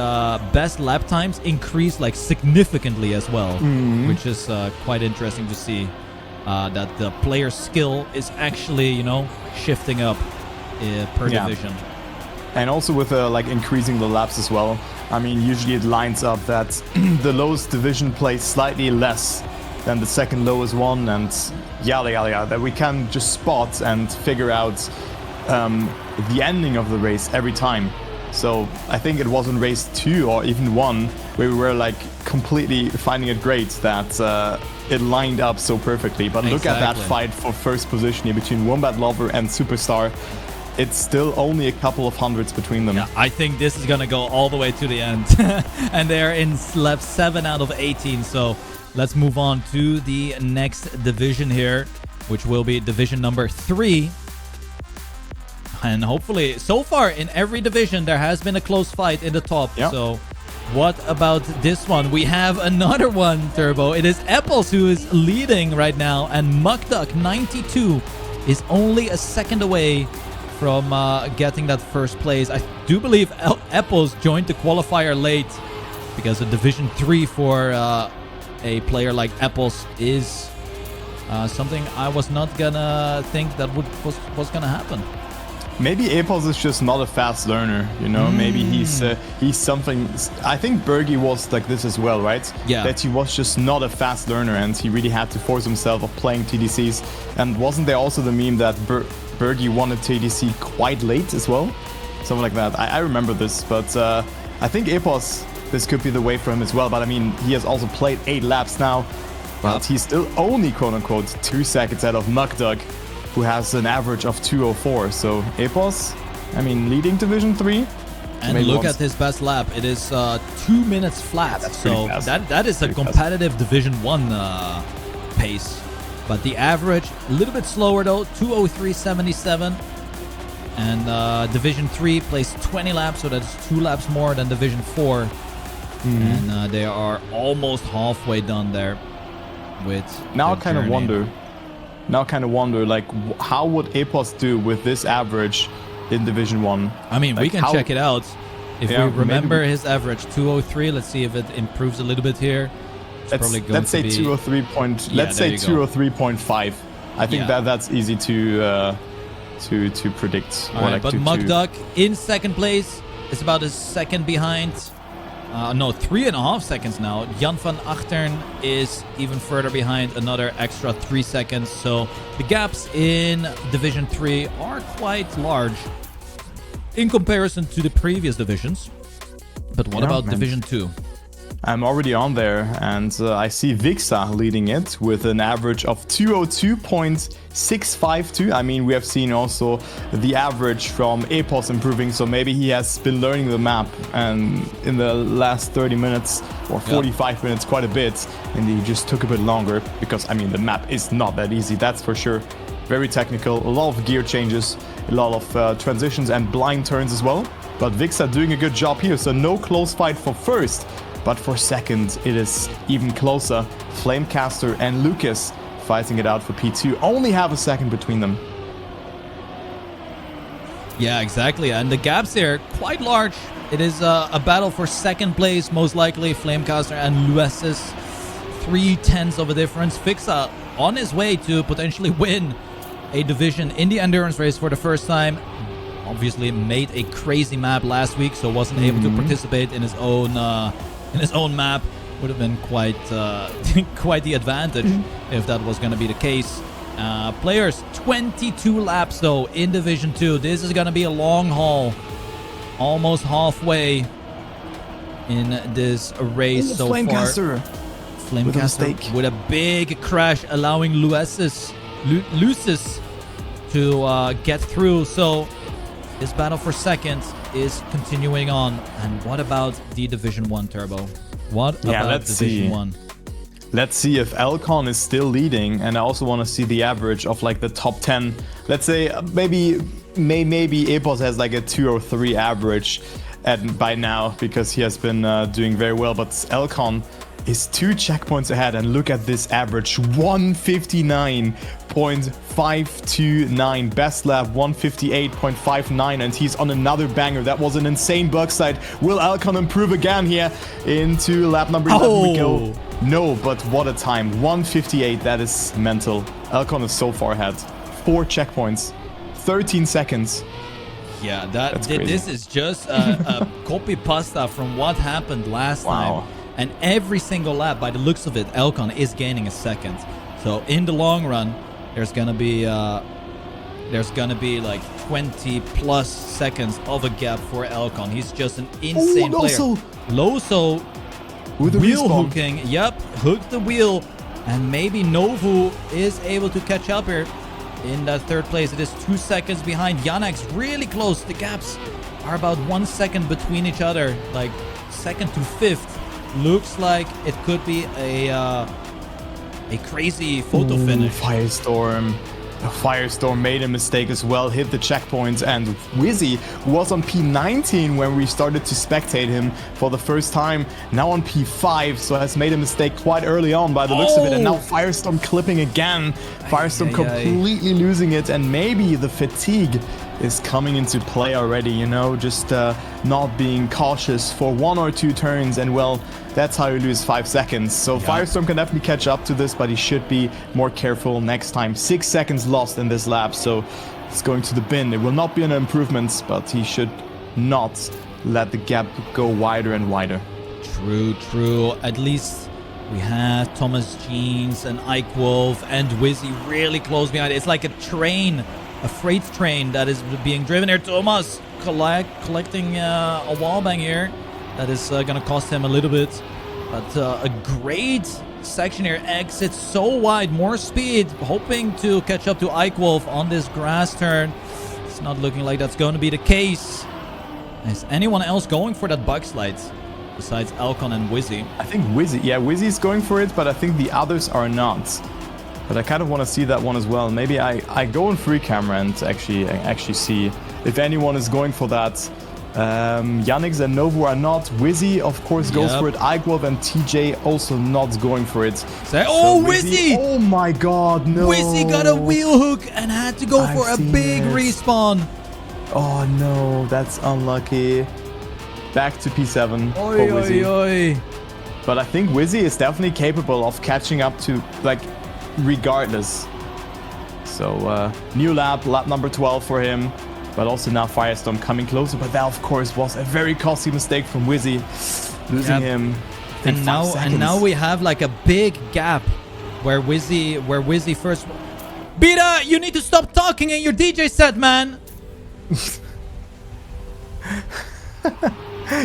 best lap times increase like significantly as well, which is quite interesting to see, that the player skill is actually, you know, shifting up per division. And also with like increasing the laps as well. I mean, usually it lines up that the lowest division plays slightly less than the second lowest one, and yada yada yada, that we can just spot and figure out the ending of the race every time. So I think it was in race 2 or even 1 where we were like completely finding it great that it lined up so perfectly. But look at that fight for first position here between Wombat Lover and Superstar. It's still only a couple of hundreds between them. Yeah, I think this is gonna go all the way to the end. And they're in lap 7 out of 18, so let's move on to the next division here, which will be division number 3. And hopefully, so far in every division, there has been a close fight in the top. Yep. So what about this one? We have another one, Turbo. It is Apples who is leading right now, and Muckduck92 is only a second away from getting that first place. I do believe Apples joined the qualifier late, because a division 3 for a player like Apples is something I was not gonna think that was gonna happen. Maybe Apples is just not a fast learner, you know. Maybe he's something. I think Bergie was like this as well, right? Yeah. That he was just not a fast learner, and he really had to force himself of playing TDCs. And wasn't there also the meme that Bergie wanted TDC quite late as well? Something like that. I remember this, but I think Apples, this could be the way for him as well. But I mean, he has also played 8 laps now, but he's still only quote-unquote 2 seconds out of Muckduck, who has an average of 2:04. So Apos, I mean, leading Division 3. And look at his best lap. It is 2 minutes flat. That's so fast. that is a competitive Division 1 pace. But the average, a little bit slower though, 2:03.77. And Division 3 plays 20 laps, so that's 2 laps more than Division 4. And they are almost halfway done there with Now the kind of journey. wonder, like, how would Apos do with this average in Division 1? I mean, like, we can check it out. If we remember maybe his average, 2:03. Let's see if it improves a little bit here. It's probably going let's to say be 203 let's say 203.5. I think that's easy to predict. All right, but Muckduck in second place is about a second behind. No, 3.5 seconds now. Jan van Achtern is even further behind, another extra 3 seconds. So the gaps in Division 3 are quite large in comparison to the previous divisions. But what about Division 2? I'm already on there, and I see Vixa leading it with an average of 202.652. I mean, we have seen also the average from Epos improving, so maybe he has been learning the map and in the last 30 minutes or 45 minutes quite a bit, and he just took a bit longer because, I mean, the map is not that easy, that's for sure. Very technical, a lot of gear changes, a lot of transitions and blind turns as well. But Vixa doing a good job here, so no close fight for first. But for second, it is even closer. Flamecaster and Lucas fighting it out for P2. Only have a second between them. Yeah, exactly. And the gaps here, quite large. It is a battle for second place, most likely. Flamecaster and Luesis, 0.3 of a difference. Vixa on his way to potentially win a division in the endurance race for the first time. Obviously made a crazy map last week, so wasn't able to participate in his own map. Would have been quite quite the advantage if that was going to be the case. Players, 22 laps though in Division 2. This is going to be a long haul, almost halfway in this race so Flamecaster. far. Flamecaster with a big crash, allowing Lucis to get through. So this battle for second is continuing on. And what about the Division 1, Turbo? What about Division 1? Let's see if Elcon is still leading, and I also want to see the average of like the top 10. Let's say maybe Epos has like a 2 or 3 average by now because he has been doing very well, but Elcon is 2 checkpoints ahead, and look at this average, 159.529, best lap 158.59, and he's on another banger. That was an insane bug side. Will Alcon improve again here into lap number 11 we go? No, but what a time, 158, that is mental. Alcon is so far ahead, 4 checkpoints, 13 seconds. Yeah, this is just a copy pasta from what happened last time. And every single lap, by the looks of it, Elcon is gaining a second. So in the long run, there's gonna be like 20 plus seconds of a gap for Elcon. He's just an insane player. Loso with the wheel hooking. Yep, hooked the wheel, and maybe Novu is able to catch up here in that third place. It is 2 seconds behind. Yanak's really close. The gaps are about 1 second between each other, like second to fifth. Looks like it could be a crazy photo finish. Firestorm. Firestorm made a mistake as well, hit the checkpoints, and Wizzy was on P19 when we started to spectate him for the first time. Now on P5, so has made a mistake quite early on by the looks of it, and now Firestorm clipping again. Firestorm completely losing it, and maybe the fatigue is coming into play already, you know, just not being cautious for 1 or 2 turns, and well, that's how you lose 5 seconds. So Firestorm can definitely catch up to this, but he should be more careful next time. 6 seconds lost in this lap, so it's going to the bin. It will not be an improvement, but he should not let the gap go wider and wider. True. At least we have Thomas Jeans and Ike Wolf and Wizzy really close behind. It's like a train, a freight train that is being driven here. Thomas collecting a wallbang here. That is going to cost him a little bit. But a great section here. Exits so wide. More speed. Hoping to catch up to Ike Wolf on this grass turn. It's not looking like that's going to be the case. Is anyone else going for that bug slide besides Elcon and Wizzy? I think Wizzy. Yeah, Wizzy's going for it, but I think the others are not. But I kind of want to see that one as well. Maybe I go on free camera and actually see if anyone is going for that. Yannick's and Novu are not. Wizzy, of course, goes for it. Igwolf and TJ also not going for it. Wizzy! Oh my god, no. Wizzy got a wheel hook and had to go for a big respawn. Oh no, that's unlucky. Back to P7 for Wizzy. But I think Wizzy is definitely capable of catching up to, like, regardless. So, new lap number 12 for him. But also now Firestorm coming closer. But that, of course, was a very costly mistake from Wizzy. Losing Yep. him. I think 5 seconds. And now we have like a big gap where Wizzy first. Beta, you need to stop talking in your DJ set, man.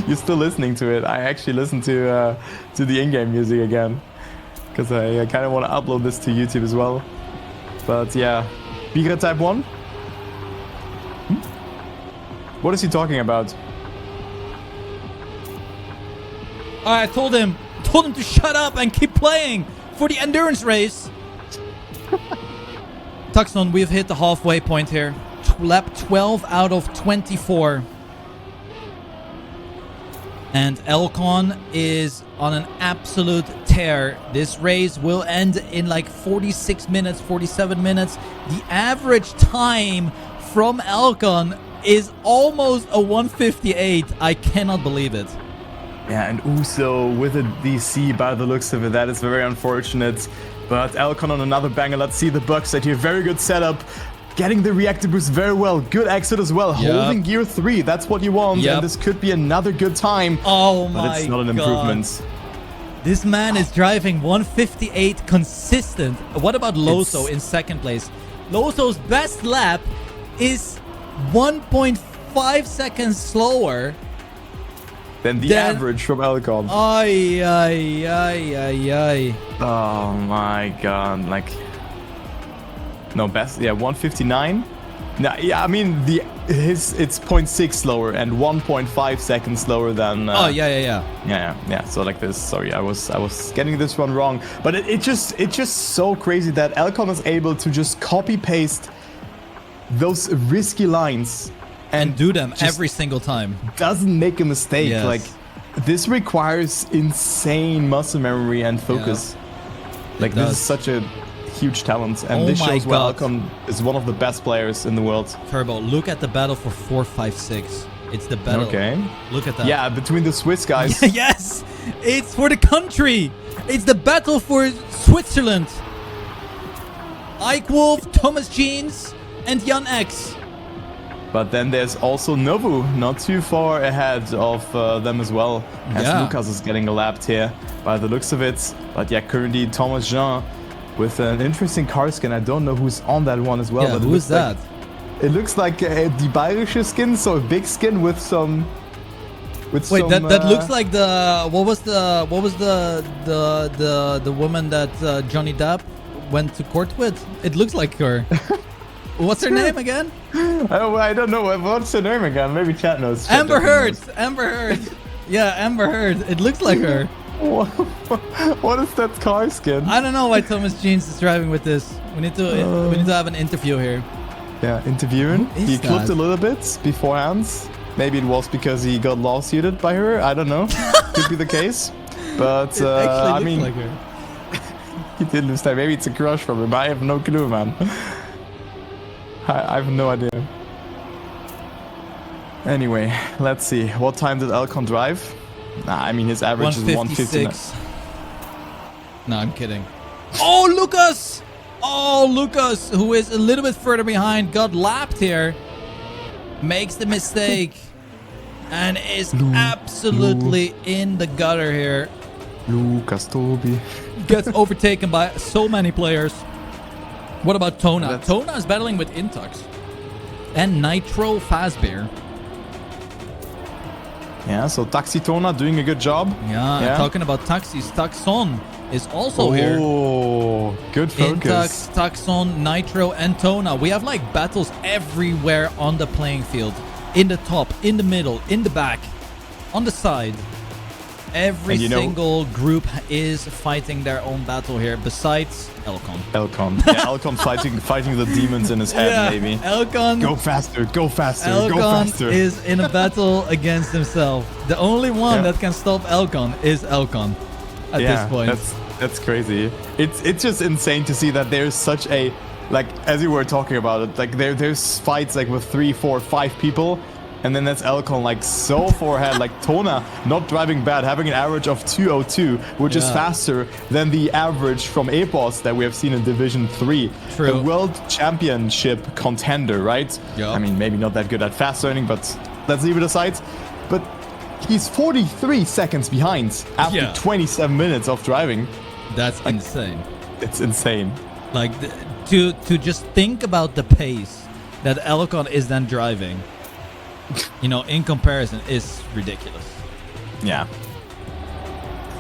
You're still listening to it. I actually listened to the in-game music again because I kind of want to upload this to YouTube as well. But yeah, Bigre Type 1. What is he talking about? I told him to shut up and keep playing for the endurance race. Tuxton, we've hit the halfway point here. Lap 12 out of 24. And Elcon is on an absolute tear. This race will end in like 46 minutes, 47 minutes. The average time from Elcon is almost a 158. I cannot believe it. Yeah, and Uso with a DC by the looks of it. That is very unfortunate. But Elcon on another banger. Let's see the Bucks set here. Very good setup. Getting the reactor boost very well. Good exit as well. Yep. Holding gear 3. That's what you want. Yep. And this could be another good time. Oh my god. But it's not an improvement. This man is driving 158 consistent. What about Loso in second place? Loso's best lap is 1.5 seconds slower Then the average from Elcon. Ay, ay, ay, ay, ay. Oh my god. Like, no, best. Yeah, 159. No, yeah, I mean, it's 0.6 slower and 1.5 seconds slower than. Oh, yeah. Yeah. So like this. Sorry, I was getting this one wrong. But it's just so crazy that Elcon is able to just copy paste those risky lines And do them every single time. Doesn't make a mistake. Yes. Like, this requires insane muscle memory and focus. Yeah, like, this is such a huge talent, and this shows why Elcon is one of the best players in the world. Turbo, look at the battle for 4, 5, 6. It's the battle. Okay. Look at that. Yeah, between the Swiss guys. Yes! It's for the country! It's the battle for Switzerland. Ike Wolf, Thomas Jeans, and Jan X. But then there's also Novu, not too far ahead of them as well. As Lucas is getting lapped here by the looks of it. But yeah, currently Thomas Jean with an interesting car skin. I don't know who's on that one as well. Yeah, but who is that? It looks like the Bayerische skin, so a big skin with some. Wait, that looks like the what was the woman that Johnny Depp went to court with? It looks like her. What's her name again? I don't know. What's her name again? Maybe chat knows. Amber Heard. Amber Heard. Yeah, Amber Heard. It looks like her. What is that car skin? I don't know why Thomas Jeans is driving with this. We need to have an interview here. Yeah, interviewing. He clipped a little bit beforehand. Maybe it was because he got lawsuited by her. I don't know. Could be the case. But I mean, like her. He did lose time. Maybe it's a crush from him. I have no clue, man. I have no idea. Anyway, let's see. What time did Elcon drive? Nah, I mean, his average is 156. No, I'm kidding. Oh, Lucas! Oh, Lucas, who is a little bit further behind, got lapped here. Makes the mistake. And is absolutely in the gutter here. Lucas Toby. Gets overtaken by so many players. What about Tona? Tona is battling with Intux. And Nitro Fazbear. Yeah, so Taxi Tona doing a good job. Yeah. Talking about taxis, Taxon is also here. Oh, good focus. Intux, Taxon, Nitro, and Tona. We have like battles everywhere on the playing field. In the top, in the middle, in the back, on the side. Every single group is fighting their own battle here, besides Elcon. Yeah, Elcon fighting the demons in his head, maybe. Elcon. Go faster, go faster, Elcon go faster. is in a battle against himself. The only one that can stop Elcon is Elcon at this point. That's crazy. It's just insane to see that there's such a, like, as you were talking about it, like there's fights like with 3, 4, 5 people. And then that's Elcon like so far ahead, like Tona not driving bad, having an average of 202, which is faster than the average from APOS that we have seen in Division 3. True. A world championship contender, right? Yeah. I mean, maybe not that good at fast learning, but let's leave it aside. But He's 43 seconds behind after 27 minutes of driving. That's insane. It's insane. Like, to just think about the pace that Elcon is then driving, you know, in comparison, is ridiculous. Yeah.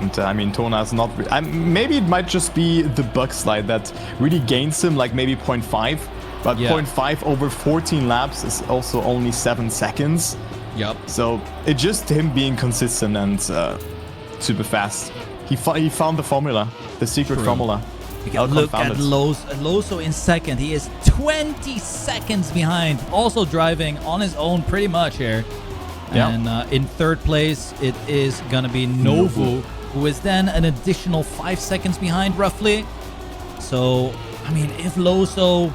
And I mean, Tona's not... maybe it might just be the bug slide that really gains him, like maybe 0.5. But 0.5 over 14 laps is also only 7 seconds. Yep. So it's just him being consistent and super fast. He found the formula, the secret formula. Look at Loso in second. He is 20 seconds behind. Also driving on his own pretty much here. Yeah. And in third place, it is going to be Novu, who is then an additional 5 seconds behind roughly. So, I mean, if Loso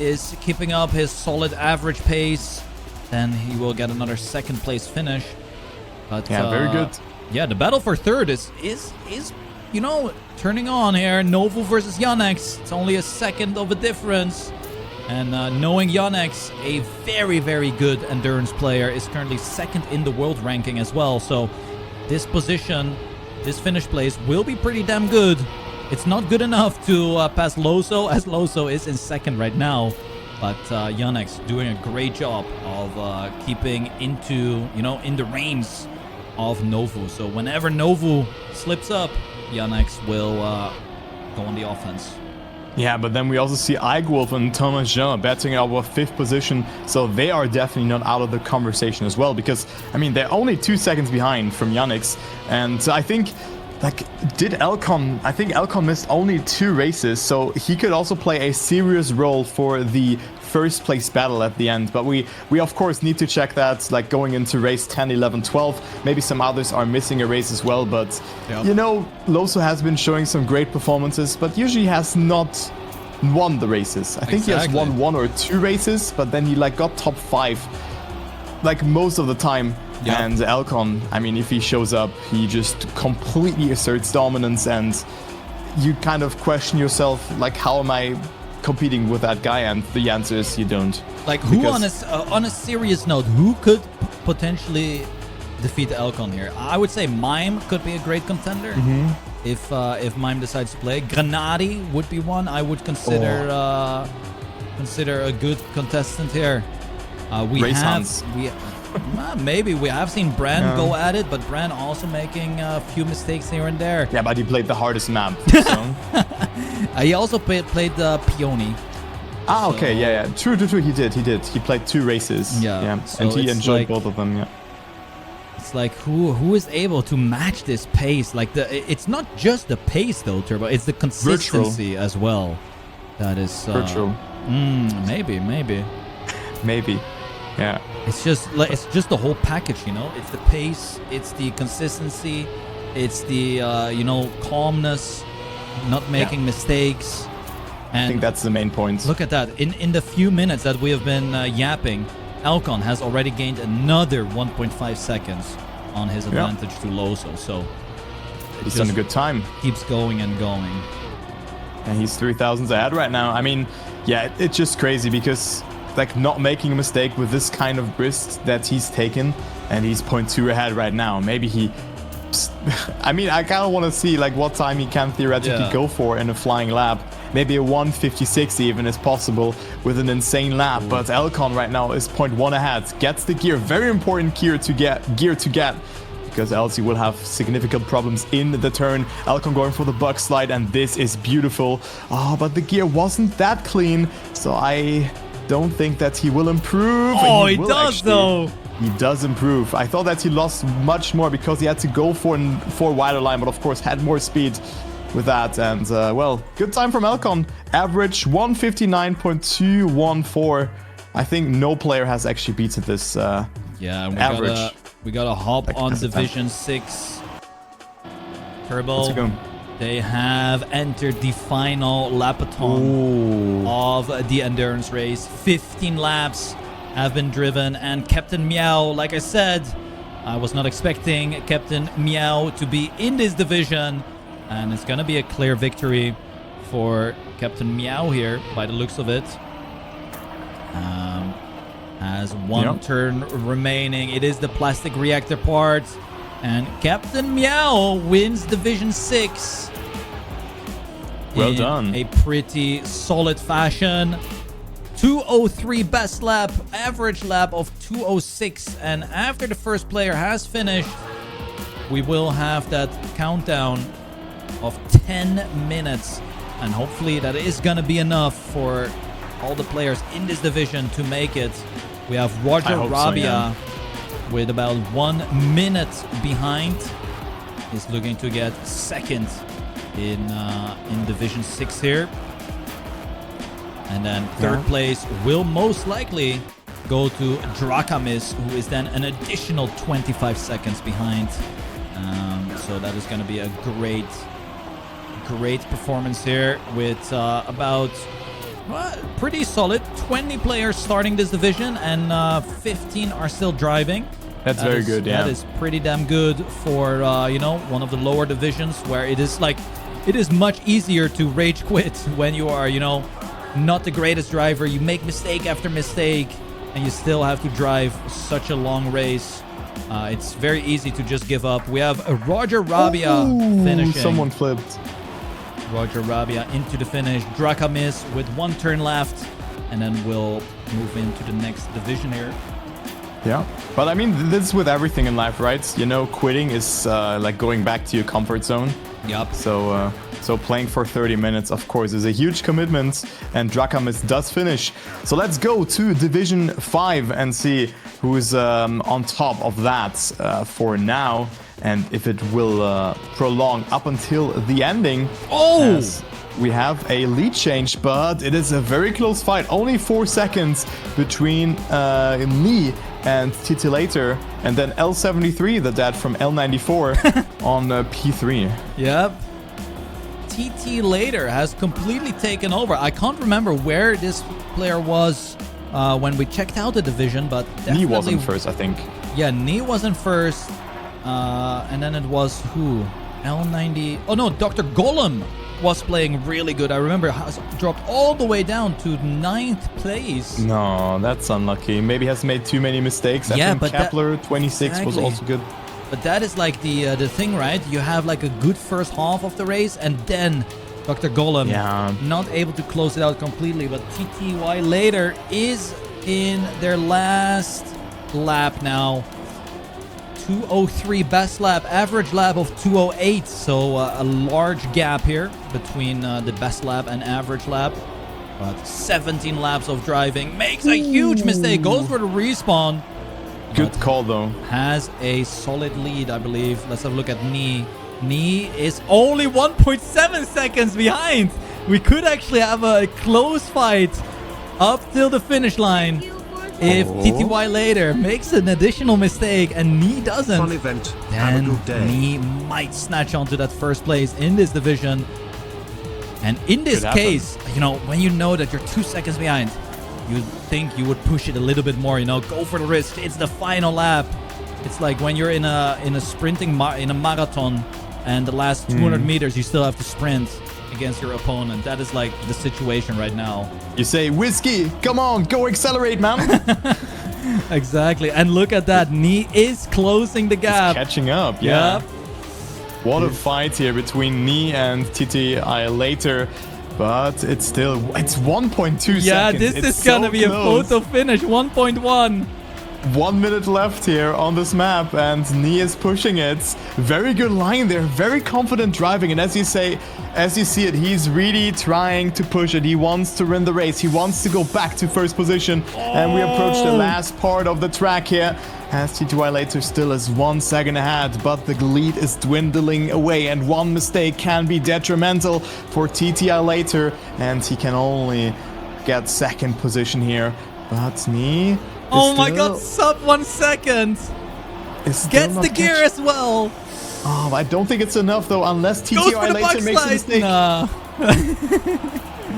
is keeping up his solid average pace, then he will get another second place finish. But yeah, very good. Yeah, the battle for third is you know, turning on here. Novu versus Yannex. It's only a second of a difference. And knowing Yannex, a very, very good endurance player, is currently second in the world ranking as well. So this position, this finish place will be pretty damn good. It's not good enough to pass Loso, as Loso is in second right now. But Yannex doing a great job of keeping into, you know, in the reins of Novu. So whenever Novu slips up, Yannex will go on the offense. Yeah, but then we also see Eigwolf and Thomas Jean batting out with 5th position, so they are definitely not out of the conversation as well, because, I mean, they're only 2 seconds behind from Yannex, and I think, like, I think Elcon missed only 2 races, so he could also play a serious role for the first place battle at the end, but we of course need to check that, like going into race 10, 11, 12. Maybe some others are missing a race as well, but you know, Loso has been showing some great performances, but usually has not won the races. I think he has won 1 or 2 races, but then he like got top 5 like most of the time. And Elcon, I mean, if he shows up, he just completely asserts dominance, and you kind of question yourself, like, how am I competing with that guy? And the answer is you don't. Like, who on a serious note, who could potentially defeat Elcon here? I would say Mime could be a great contender if Mime decides to play. Granadi would be one I would consider a good contestant here. Maybe we have seen Bran go at it, but Bran also making a few mistakes here and there. Yeah, but he played the hardest map. So. He also played Peony. Ah, okay, yeah. True. He did. He played 2 races. Yeah. So and he enjoyed both of them. Yeah. It's like who is able to match this pace? Like it's not just the pace though, Turbo. It's the consistency as well. That is virtual. Maybe. Yeah. It's just the whole package, you know. It's the pace, it's the consistency, it's the you know, calmness, not making mistakes. And I think that's the main point. Look at that. In the few minutes that we have been yapping, Elcon has already gained another 1.5 seconds on his advantage to Loso. So he's done a good time. Keeps going and going. And he's 3,000s ahead right now. I mean, yeah, it's just crazy because, like, not making a mistake with this kind of burst that he's taken, and he's 0.2 ahead right now. Maybe he... I mean, I kind of want to see, like, what time he can theoretically go for in a flying lap. Maybe a 1:56 even is possible with an insane lap. But Elcon right now is 0.1 ahead. Gets the gear. Very important gear to get. Because else he will have significant problems in the turn. Elcon going for the bug slide, and this is beautiful. Oh, but the gear wasn't that clean. So I... don't think that he will improve. Oh, he does though. He does improve. I thought that he lost much more because he had to go for wider line, but of course had more speed with that. And well, good time from Elcon. Average 159.214. I think no player has actually beaten this average. We gotta hop on Division 6. Turbo. Let's go. They have entered the final lapathon of the endurance race. 15 laps have been driven, and Captain Meow, like I said, I was not expecting Captain Meow to be in this division, and it's gonna be a clear victory for Captain Meow here by the looks of it. Has one turn remaining. It is the plastic reactor part. And Captain Meow wins Division 6. Well done. A pretty solid fashion. 2:03 best lap, average lap of 2:06. And after the first player has finished, we will have that countdown of 10 minutes. And hopefully that is going to be enough for all the players in this division to make it. We have Roger Rabia with about 1 minute behind. He's looking to get second in Division 6 here. And then third place will most likely go to Drakamis, who is then an additional 25 seconds behind. So that is going to be a great performance here with about pretty solid 20 players starting this division, and 15 are still driving. That's very good, yeah. That is pretty damn good for, one of the lower divisions where it is much easier to rage quit when you are, not the greatest driver. You make mistake after mistake, and you still have to drive such a long race. It's very easy to just give up. We have Roger Rabia finishing. Someone flipped. Roger Rabia into the finish. Drakamis with 1 turn left, and then we'll move into the next division here. Yeah, but I mean, this is with everything in life, right? Quitting is like going back to your comfort zone. Yep. So playing for 30 minutes, of course, is a huge commitment, and Drakamis does finish. So let's go to Division 5 and see who's on top of that for now, and if it will prolong up until the ending. Oh! We have a lead change, but it is a very close fight. Only 4 seconds between me and Titilator, and then L73, the dad from L94, on P3. Yep. Titilator has completely taken over. I can't remember where this player was when we checked out the division, but definitely... Knee wasn't first, I think. Yeah, Knee wasn't first. And then it was who? L90... Oh no, Dr. Golem was playing really good. I remember has dropped all the way down to 9th place. No, that's unlucky. Maybe has made too many mistakes. I think Kepler 26 was also good. But that is like the thing, right? You have like a good first half of the race, and then Dr. Golem not able to close it out completely. But TTY later is in their last lap now. 2:03 best lap, average lap of 2:08. So a large gap here between the best lap and average lap. But 17 laps of driving, makes a huge mistake, goes for the respawn. Good call though. Has a solid lead, I believe. Let's have a look at Knee. Knee is only 1.7 seconds behind. We could actually have a close fight up till the finish line. If TTY later makes an additional mistake and Knee doesn't, Fun event. then Have a good day. Knee might snatch onto that first place in this division. And in this case, when you know that you're 2 seconds behind, you think you would push it a little bit more, go for the risk. It's the final lap. It's like when you're in a sprinting in a marathon, and the last 200 meters you still have to sprint against your opponent. That is like the situation right now. You say, Whiskey, come on, go accelerate, man. Exactly. And look at that. Knee is closing the gap. It's catching up, yeah. Yep. What a fight here between Knee and TTI later. But it's 1.2 seconds. Yeah, this is gonna be close. A photo finish. 1.1. 1 minute left here on this map, and Knee is pushing it. Very good line there. Very confident driving, and as you see it, he's really trying to push it. He wants to win the race. He wants to go back to first position, and we approach the last part of the track here. As TTY later still is 1 second ahead, but the lead is dwindling away, and one mistake can be detrimental for TTI later, and he can only get second position here. But Knee, oh my god, sub 1 second! Gets the gear as well! Oh, I don't think it's enough though, unless TTI later makes a mistake. Nah.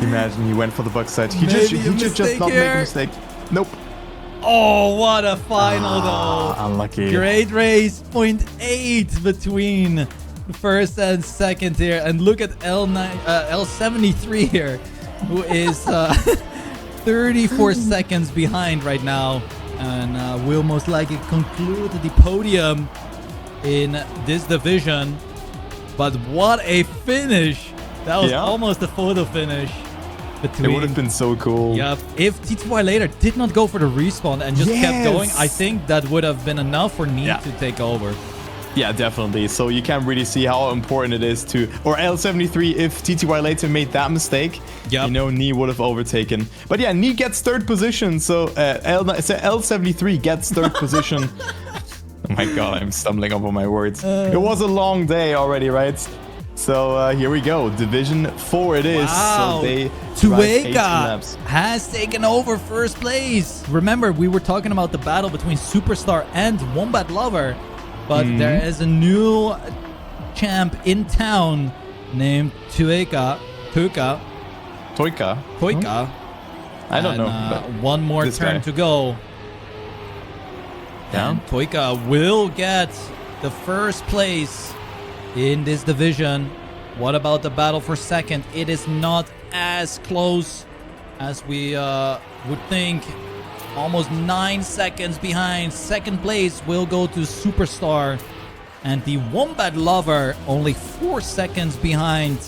Imagine he went for the backside. He just not make a mistake. Nope. Oh, what a final though. Unlucky. Great race. 0.8 between first and second here. And look at L73 here, who is 34 seconds behind right now, and will most likely conclude the podium in this division. But what a finish! That was almost a photo finish. It would have been so cool. Yeah, if TTY later did not go for the respawn and just kept going, I think that would have been enough for Need to take over. Yeah, definitely. So you can really see how important it is to... Or L73, if TTY later made that mistake, you know, Nee would have overtaken. But yeah, Nee gets third position. So L73 gets third position. Oh my god, I'm stumbling over my words. It was a long day already, right? So here we go. Division 4 it is. Wow. So they Tueka has taken over first place. Remember, we were talking about the battle between Superstar and Wombat Lover. But there is a new champ in town named Tueka. I don't know. But one more turn to go. Yeah. And Tueka will get the first place in this division. What about the battle for second? It is not as close as we would think. Almost 9 seconds behind. Second place will go to Superstar. And the Wombat Lover only 4 seconds behind.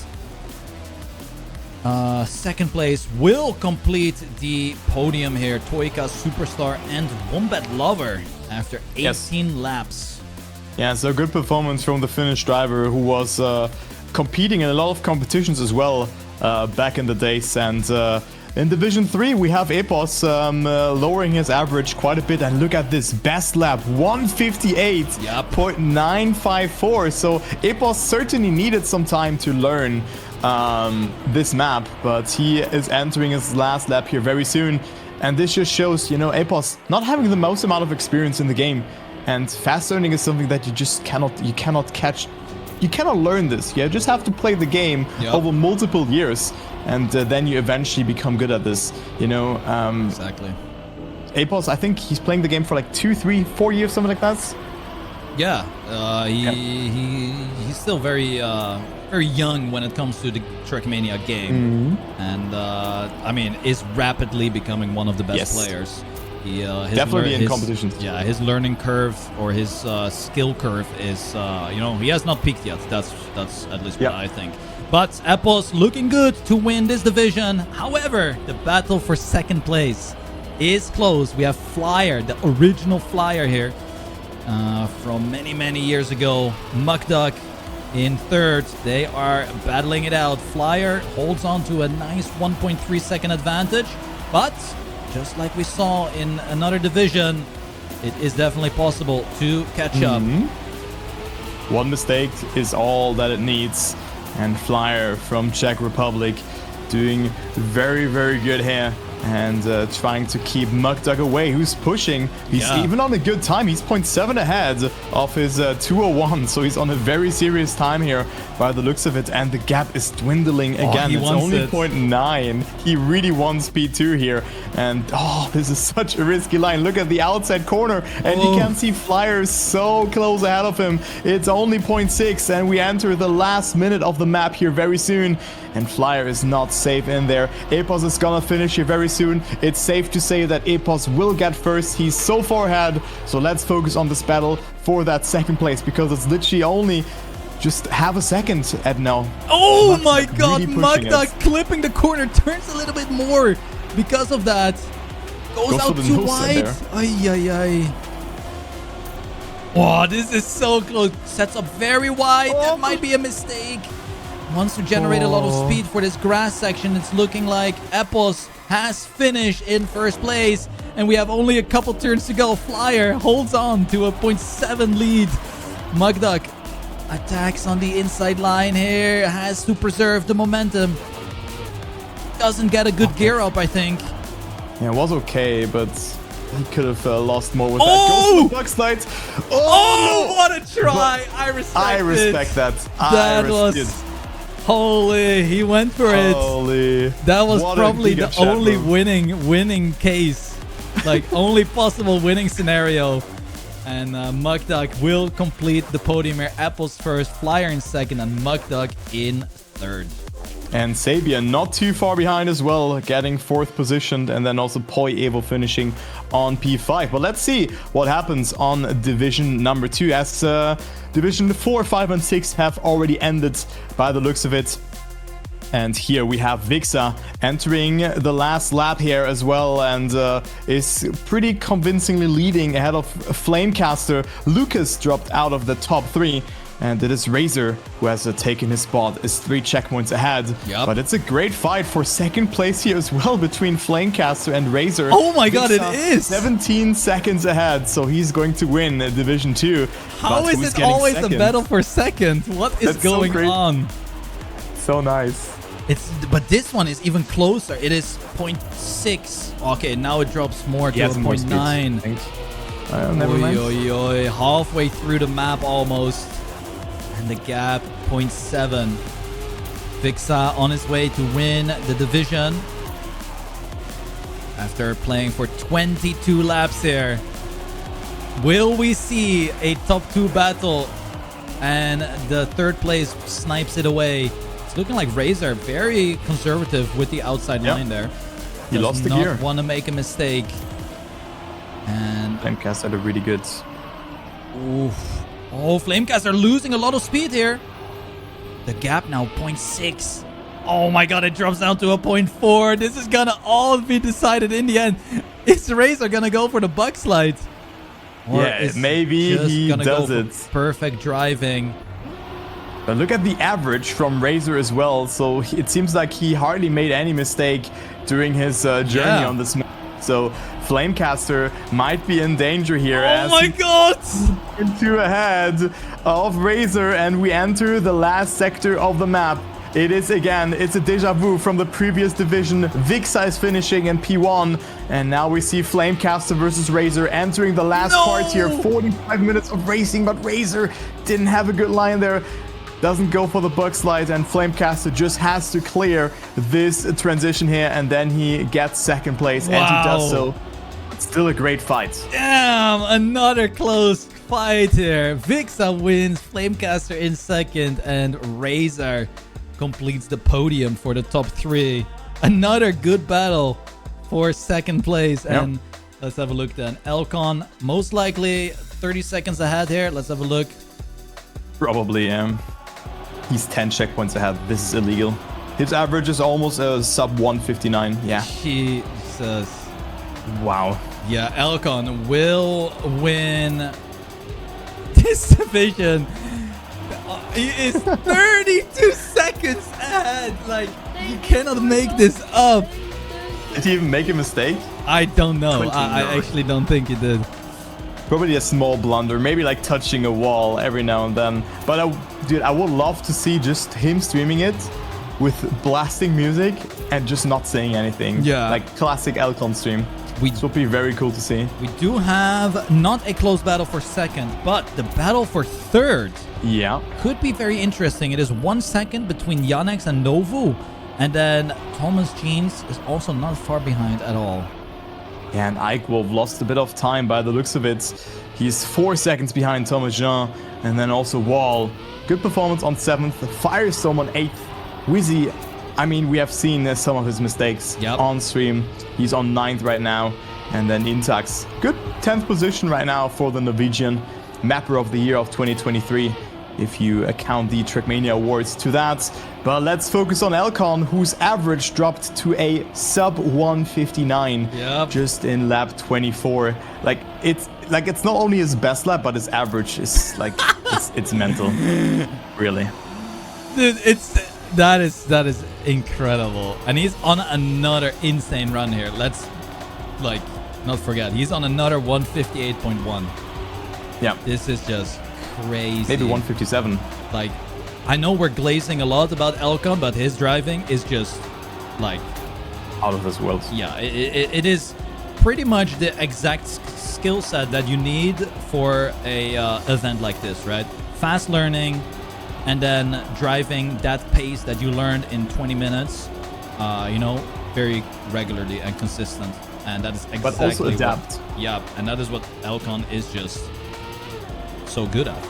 Second place will complete the podium here. Tueka, Superstar, and Wombat Lover after 18 laps. Yeah, so good performance from the Finnish driver who was competing in a lot of competitions as well back in the days. And in Division 3, we have Epos lowering his average quite a bit. And look at this best lap, 158.954. So Epos certainly needed some time to learn this map, but he is entering his last lap here very soon. And this just shows, you know, Epos not having the most amount of experience in the game. And fast learning is something that you just cannot catch. You cannot learn this. You just have to play the game over multiple years, and then you eventually become good at this. You know. Exactly. Epos, I think he's playing the game for like 2, 3, 4 years, something like that. Yeah. He's still very young when it comes to the Trackmania game, and I mean, is rapidly becoming one of the best players. Definitely in competitions. Yeah, his learning curve or his skill curve is, you know, he has not peaked yet. That's at least what I think. But Epos looking good to win this division. However, the battle for second place is close. We have Flyer, the original Flyer here from many years ago. Mukduk in third. They are battling it out. Flyer holds on to a nice 1.3 second advantage, but just like we saw in another division, it is definitely possible to catch up. One mistake is all that it needs. And Flyer from Czech Republic doing very good here. And trying to keep Mukduk away, who's pushing. He's even on a good time. He's 0.7 ahead of his 201. So he's on a very serious time here by the looks of it. And the gap is dwindling again. It's only 0.9. He really wants P2 here. And this is such a risky line. Look at the outside corner. And you can see Flyer so close ahead of him. It's only 0.6. And we enter the last minute of the map here very soon. And Flyer is not safe in there. Epos is gonna finish here very soon. It's safe to say that Epos will get first. He's so far ahead. So let's focus on this battle for that second place, because it's literally only just half a second at now. Oh my god, really Mukduk clipping the corner, turns a little bit more because of that. Goes out too wide. Ay. Oh, this is so close. Sets up very wide. That might be a mistake. Wants to generate a lot of speed for this grass section. It's looking like Epos has finished in first place, and we have only a couple turns to go. Flyer holds on to a 0.7 lead. Mukduk attacks on the inside line here, has to preserve the momentum. Doesn't get a good gear up, I think. Yeah, it was okay, but he could have lost more with that. Goes for the slide. Oh, what a try! I respect that. That was... Holy, he went for it. Holy. That was probably the only winning case. Like, only possible winning scenario. And Mukduk will complete the podium here. Epos first, Flyer in second, and Mukduk in third. And Sabia not too far behind as well, getting 4th positioned, and then also Poi Evo finishing on P5. But let's see what happens on division number 2, as division 4, 5, and 6 have already ended by the looks of it. And here we have Vixa entering the last lap here as well, and is pretty convincingly leading ahead of Flamecaster. Lucas dropped out of the top 3. And it is Razor who has taken his spot, is 3 checkpoints ahead. Yep. But it's a great fight for 2nd place here as well between Flamecaster and Razor. Oh my god, it Vixa, is! 17 seconds ahead, so he's going to win Division 2. How is it always a battle for 2nd? What is That's so going great. on? So nice. But this one is even closer. It is 0.6. Okay, now it drops more to 0.9. Never mind. Oi, oi, oi. Halfway through the map almost. And the gap, 0.7. Vixa on his way to win the division. After playing for 22 laps here. Will we see a top 2 battle? And the 3rd place snipes it away. It's looking like Razor very conservative with the outside line there. He lost the gear. Does not want to make a mistake. And Flamecaster are really good. oof. Oh, Flamecaster losing a lot of speed here. The gap now 0.6. Oh my god, it drops down to a 0.4. This is gonna all be decided in the end. Is Razor gonna go for the bug slide? Or Yeah, is maybe just he gonna does go it. for perfect driving? But look at the average from Razor as well. So it seems like he hardly made any mistake during his journey on this map. So Flamecaster might be in danger here. Oh my god! Two ahead of Razor, and we enter the last sector of the map. It is again, it's a deja vu from the previous division. Vixa is finishing in P1, and now we see Flamecaster versus Razor entering the last part here. 45 minutes of racing, but Razor didn't have a good line there. Doesn't go for the bug slide, and Flamecaster just has to clear this transition here, and then he gets 2nd place, and he does so. It's still a great fight. Damn, another close fight here. Vixa wins, Flamecaster in 2nd, and Razor completes the podium for the top 3. Another good battle for 2nd place. And let's have a look then. Elcon most likely 30 seconds ahead here. Let's have a look. Probably, he's 10 checkpoints ahead. This is illegal. His average is almost a sub 159. Yeah. Jesus. Wow. Yeah, Elcon will win this division. He is 32 seconds ahead. Like, you cannot make this up. Did he even make a mistake? I don't know. I actually don't think he did. Probably a small blunder, maybe like touching a wall every now and then. But dude, I would love to see just him streaming it with blasting music and just not saying anything. Yeah. Like classic Elcon stream. This would be very cool to see. We do have not a close battle for 2nd, but the battle for 3rd could be very interesting. It is 1 second between Yannex and Novu. And then Thomas Jeans is also not far behind at all. Yeah, and Ike will have lost a bit of time by the looks of it. He's 4 seconds behind Thomas Jean. And then also Wall. Good performance on 7th. Firestorm on 8th. Wizzy, I mean, we have seen some of his mistakes on stream. He's on 9th right now. And then Intax. Good 10th position right now for the Norwegian Mapper of the Year of 2023. If you account the Trackmania awards to that. But let's focus on Elcon, whose average dropped to a sub 159 just in lap 24. Like it's not only his best lap, but his average is like it's mental. Really. Dude, that is incredible. And he's on another insane run here. Let's not forget. He's on another 158.1. Yeah. This is just crazy. Maybe 157. Like, I know we're glazing a lot about Elcon, but his driving is just like out of this world. Yeah, it is pretty much the exact skill set that you need for a event like this, right? Fast learning, and then driving that pace that you learned in 20 minutes, very regularly and consistent. And that is exactly but also adapt. And that is what Elcon is just so good at.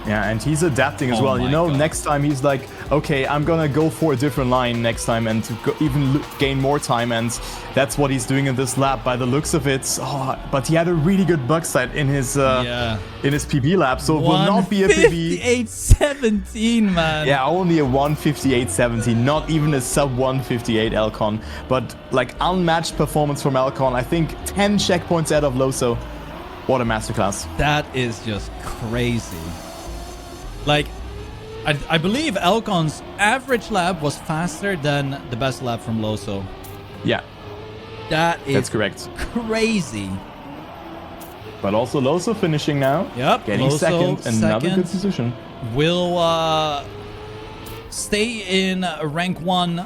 Yeah, and he's adapting as Oh well. You know, God. next time he's like, okay, I'm gonna go for a different line next time and to even gain more time. And that's what he's doing in this lap by the looks of it. Oh, but he had a really good bug sight in his PB lap, so it will not be a PB. 158.17, man. Yeah, only a 158.70, not even a sub 158 Elcon. But like unmatched performance from Elcon. I think 10 checkpoints out of Loso. What a masterclass. That is just crazy. Like, I believe Elcon's average lap was faster than the best lap from Loso. Yeah, That's correct. Crazy. But also Loso finishing now. Yep, Getting Loso second. Another second. good position. Will stay in rank 1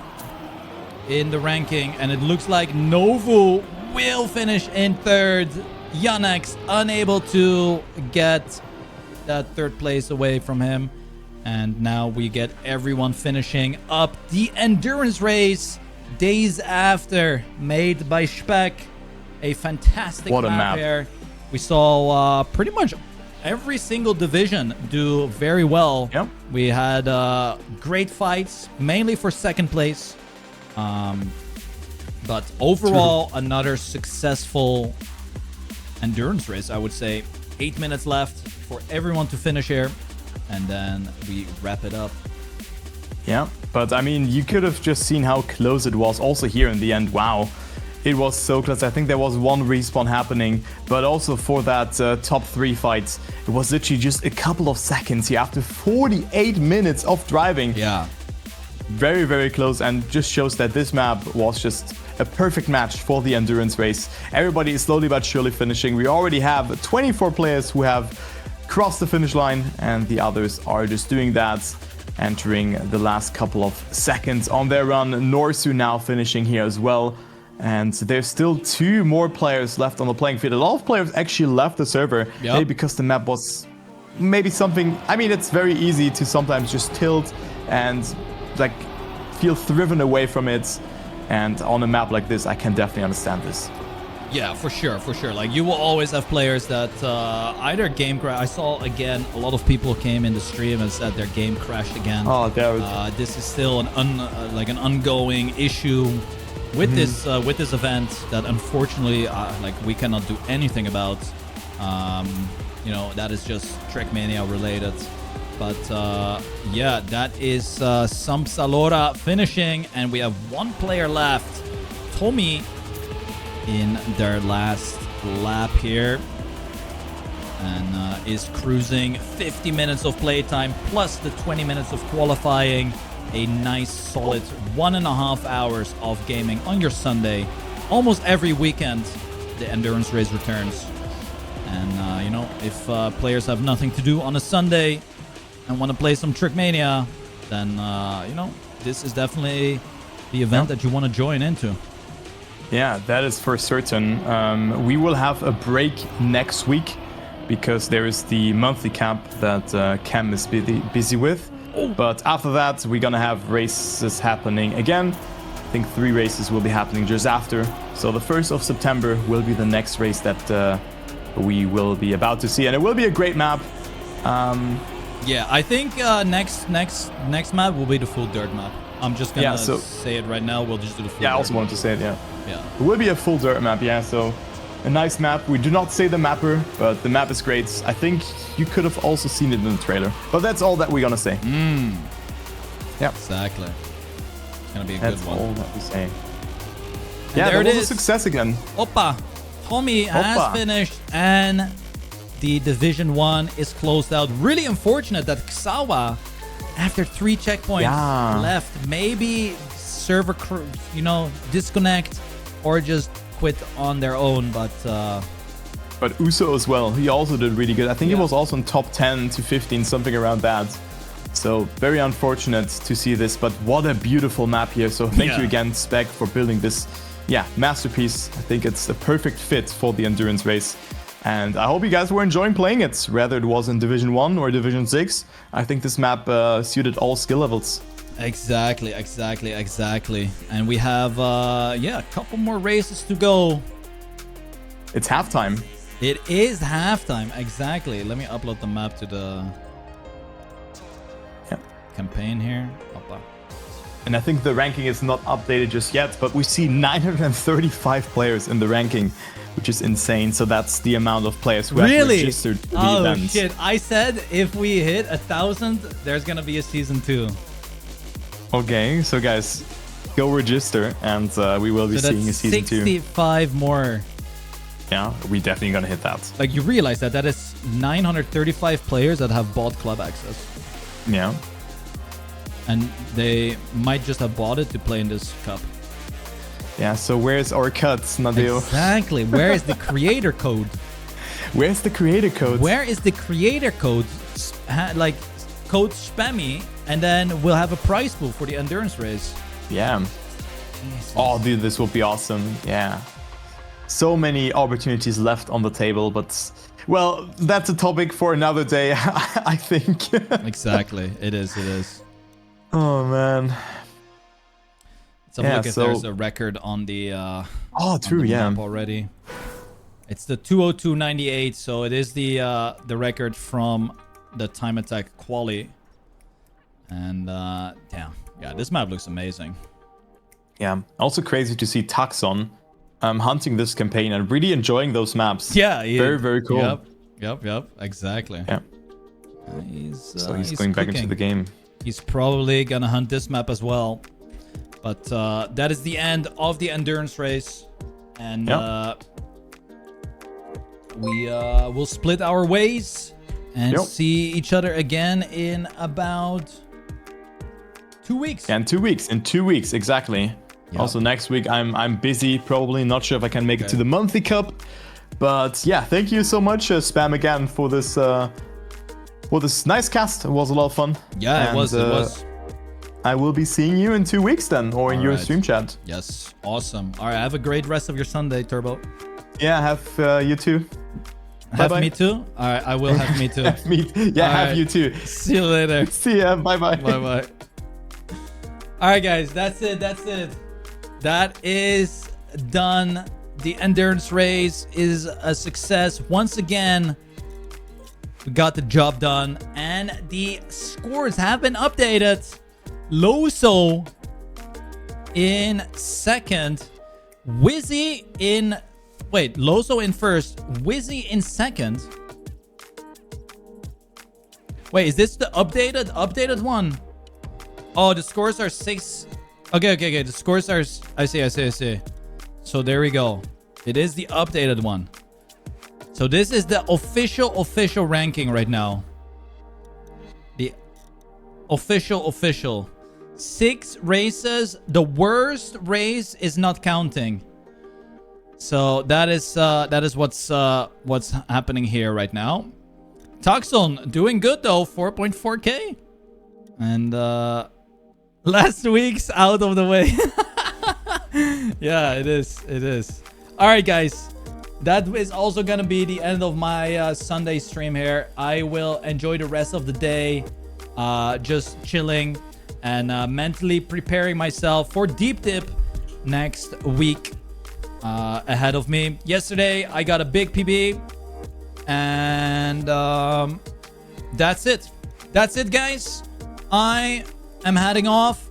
in the ranking. And it looks like Novu will finish in 3rd. Yannex unable to get that 3rd place away from him. And now we get everyone finishing up the endurance race days after, made by Speck. A fantastic What a map map. here. We saw pretty much every single division do very well. Yep. We had great fights, mainly for 2nd place. But overall, another successful endurance race, I would say. 8 minutes left for everyone to finish here, and then we wrap it up. Yeah, but I mean, you could have just seen how close it was also here in the end. Wow, it was so close. I think there was one respawn happening, but also for that top 3 fight, it was literally just a couple of seconds here after 48 minutes of driving. Yeah. Very, very close, and just shows that this map was just a perfect match for the endurance race. Everybody is slowly but surely finishing. We already have 24 players who have crossed the finish line, and the others are just doing that, entering the last couple of seconds on their run. Norsu now finishing here as well. And there's still 2 more players left on the playing field. A lot of players actually left the server, maybe because the map was maybe something... I mean, it's very easy to sometimes just tilt and like feel driven away from it. And on a map like this, I can definitely understand this. Yeah, for sure, for sure. Like, you will always have players that either game crash. I saw, again, a lot of people came in the stream and said their game crashed again. Oh, there was... this is still an an ongoing issue with this event that unfortunately like we cannot do anything about. You know, that is just Trackmania related. But yeah, that is Samsalora finishing, and we have 1 player left. Tommy in their last lap here, and is cruising 50 minutes of playtime plus the 20 minutes of qualifying. A nice solid 1.5 hours of gaming on your Sunday. Almost every weekend the endurance race returns, and you know, if players have nothing to do on a Sunday and want to play some Trackmania, then you know, this is definitely the event that you want to join into. Yeah, that is for certain. We will have a break next week because there is the monthly camp that Cam is busy with. But after that, we're gonna have races happening again. I think 3 races will be happening just after. So the 1st of September will be the next race that we will be about to see, and it will be a great map. Yeah, I think next map will be the full dirt map. I'm just gonna say it right now. We'll just do the full dirt I also map. wanted to say it, yeah. Yeah. It will be a full dirt map, yeah, so a nice map. We do not say the mapper, but the map is great. I think you could have also seen it in the trailer. But that's all that we're gonna say. Yeah. Exactly. It's gonna be a That's good one. all that we say. And Yeah, there that it was is. a success again. Oppa. Tommy has finished, and the Division 1 is closed out. Really unfortunate that Xawa, after 3 checkpoints left, maybe server, you know, disconnect or just quit on their own. But Uso as well. He also did really good. I think he was also in top 10 to 15, something around that. So very unfortunate to see this, but what a beautiful map here. So thank you again, Spec, for building this masterpiece. I think it's a perfect fit for the endurance race. And I hope you guys were enjoying playing it, whether it was in Division 1 or Division 6. I think this map suited all skill levels. Exactly. And we have, a couple more races to go. It's halftime. It is halftime, exactly. Let me upload the map to campaign here. Opa. And I think the ranking is not updated just yet, but we see 935 players in the ranking, which is insane. So that's the amount of players who have registered for the event. Oh shit! I said if we hit 1,000, there's gonna be a season 2. Okay, so guys, go register, and we will be seeing a season 2. 65 more. Yeah, we definitely gonna hit that. Like, you realize that is 935 players that have bought club access. Yeah. And they might just have bought it to play in this cup. Yeah, so where's our cuts, Nadeo? Exactly. Where is the creator code? Where's the creator code? Where is the creator code? Like, code Spammiej, and then we'll have a prize pool for the endurance race. Yeah. Jesus. Oh, dude, this will be awesome. Yeah. So many opportunities left on the table, but, well, that's a topic for another day, I think. Exactly. It is. Oh, man. Let's have a look if there's a record on the true, map already. It's the 202.98, so it is the record from the time attack quali. And damn, yeah, this map looks amazing. Yeah, also crazy to see Taxon hunting this campaign and really enjoying those maps. Yeah, very, very cool. Yep, exactly. Yeah. So he's going back into the game. He's probably gonna hunt this map as well. But that is the end of the endurance race. And we will split our ways and see each other again in about 2 weeks. Yeah, in 2 weeks. In 2 weeks, exactly. Yep. Also, next week I'm busy, probably not sure if I can make it to the monthly cup. But yeah, thank you so much, Spam, again, for this nice cast. It was a lot of fun. Yeah, it was. I will be seeing you in 2 weeks then, or in your stream chat. Yes, awesome. All right, have a great rest of your Sunday, Turbo. Yeah, have you too. Have me too? All right, I will have me too. Have you too. See you later. See ya. Bye-bye. Bye-bye. All right, guys, that's it. That is done. The endurance race is a success. Once again, we got the job done, and the scores have been updated. Loso in second. Wizzy in... Wait, Loso in first. Wizzy in second. Wait, is this the updated one? Oh, the scores are 6... Okay. The scores are... I see. So there we go. It is the updated one. So this is the official ranking right now. The official. 6 races. The worst race is not counting. So that is what's happening here right now. Taxon doing good though, 4.4k. And last week's out of the way. Yeah, it is. All right, guys. That is also gonna be the end of my Sunday stream here. I will enjoy the rest of the day, just chilling and mentally preparing myself for Deep Dip next week ahead of me. Yesterday, I got a big PB, and that's it. That's it, guys. I am heading off.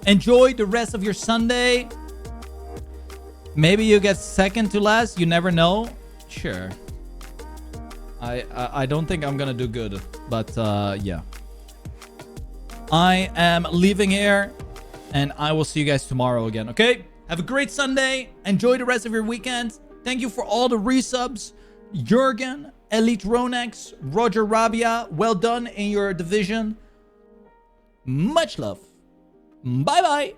Enjoy the rest of your Sunday. Maybe you get second to last. You never know. Sure. I don't think I'm gonna do good, but yeah. I am leaving here, and I will see you guys tomorrow again. Okay? Have a great Sunday. Enjoy the rest of your weekend. Thank you for all the resubs. Jurgen, Elite Ronex, Roger Rabia. Well done in your division. Much love. Bye-bye.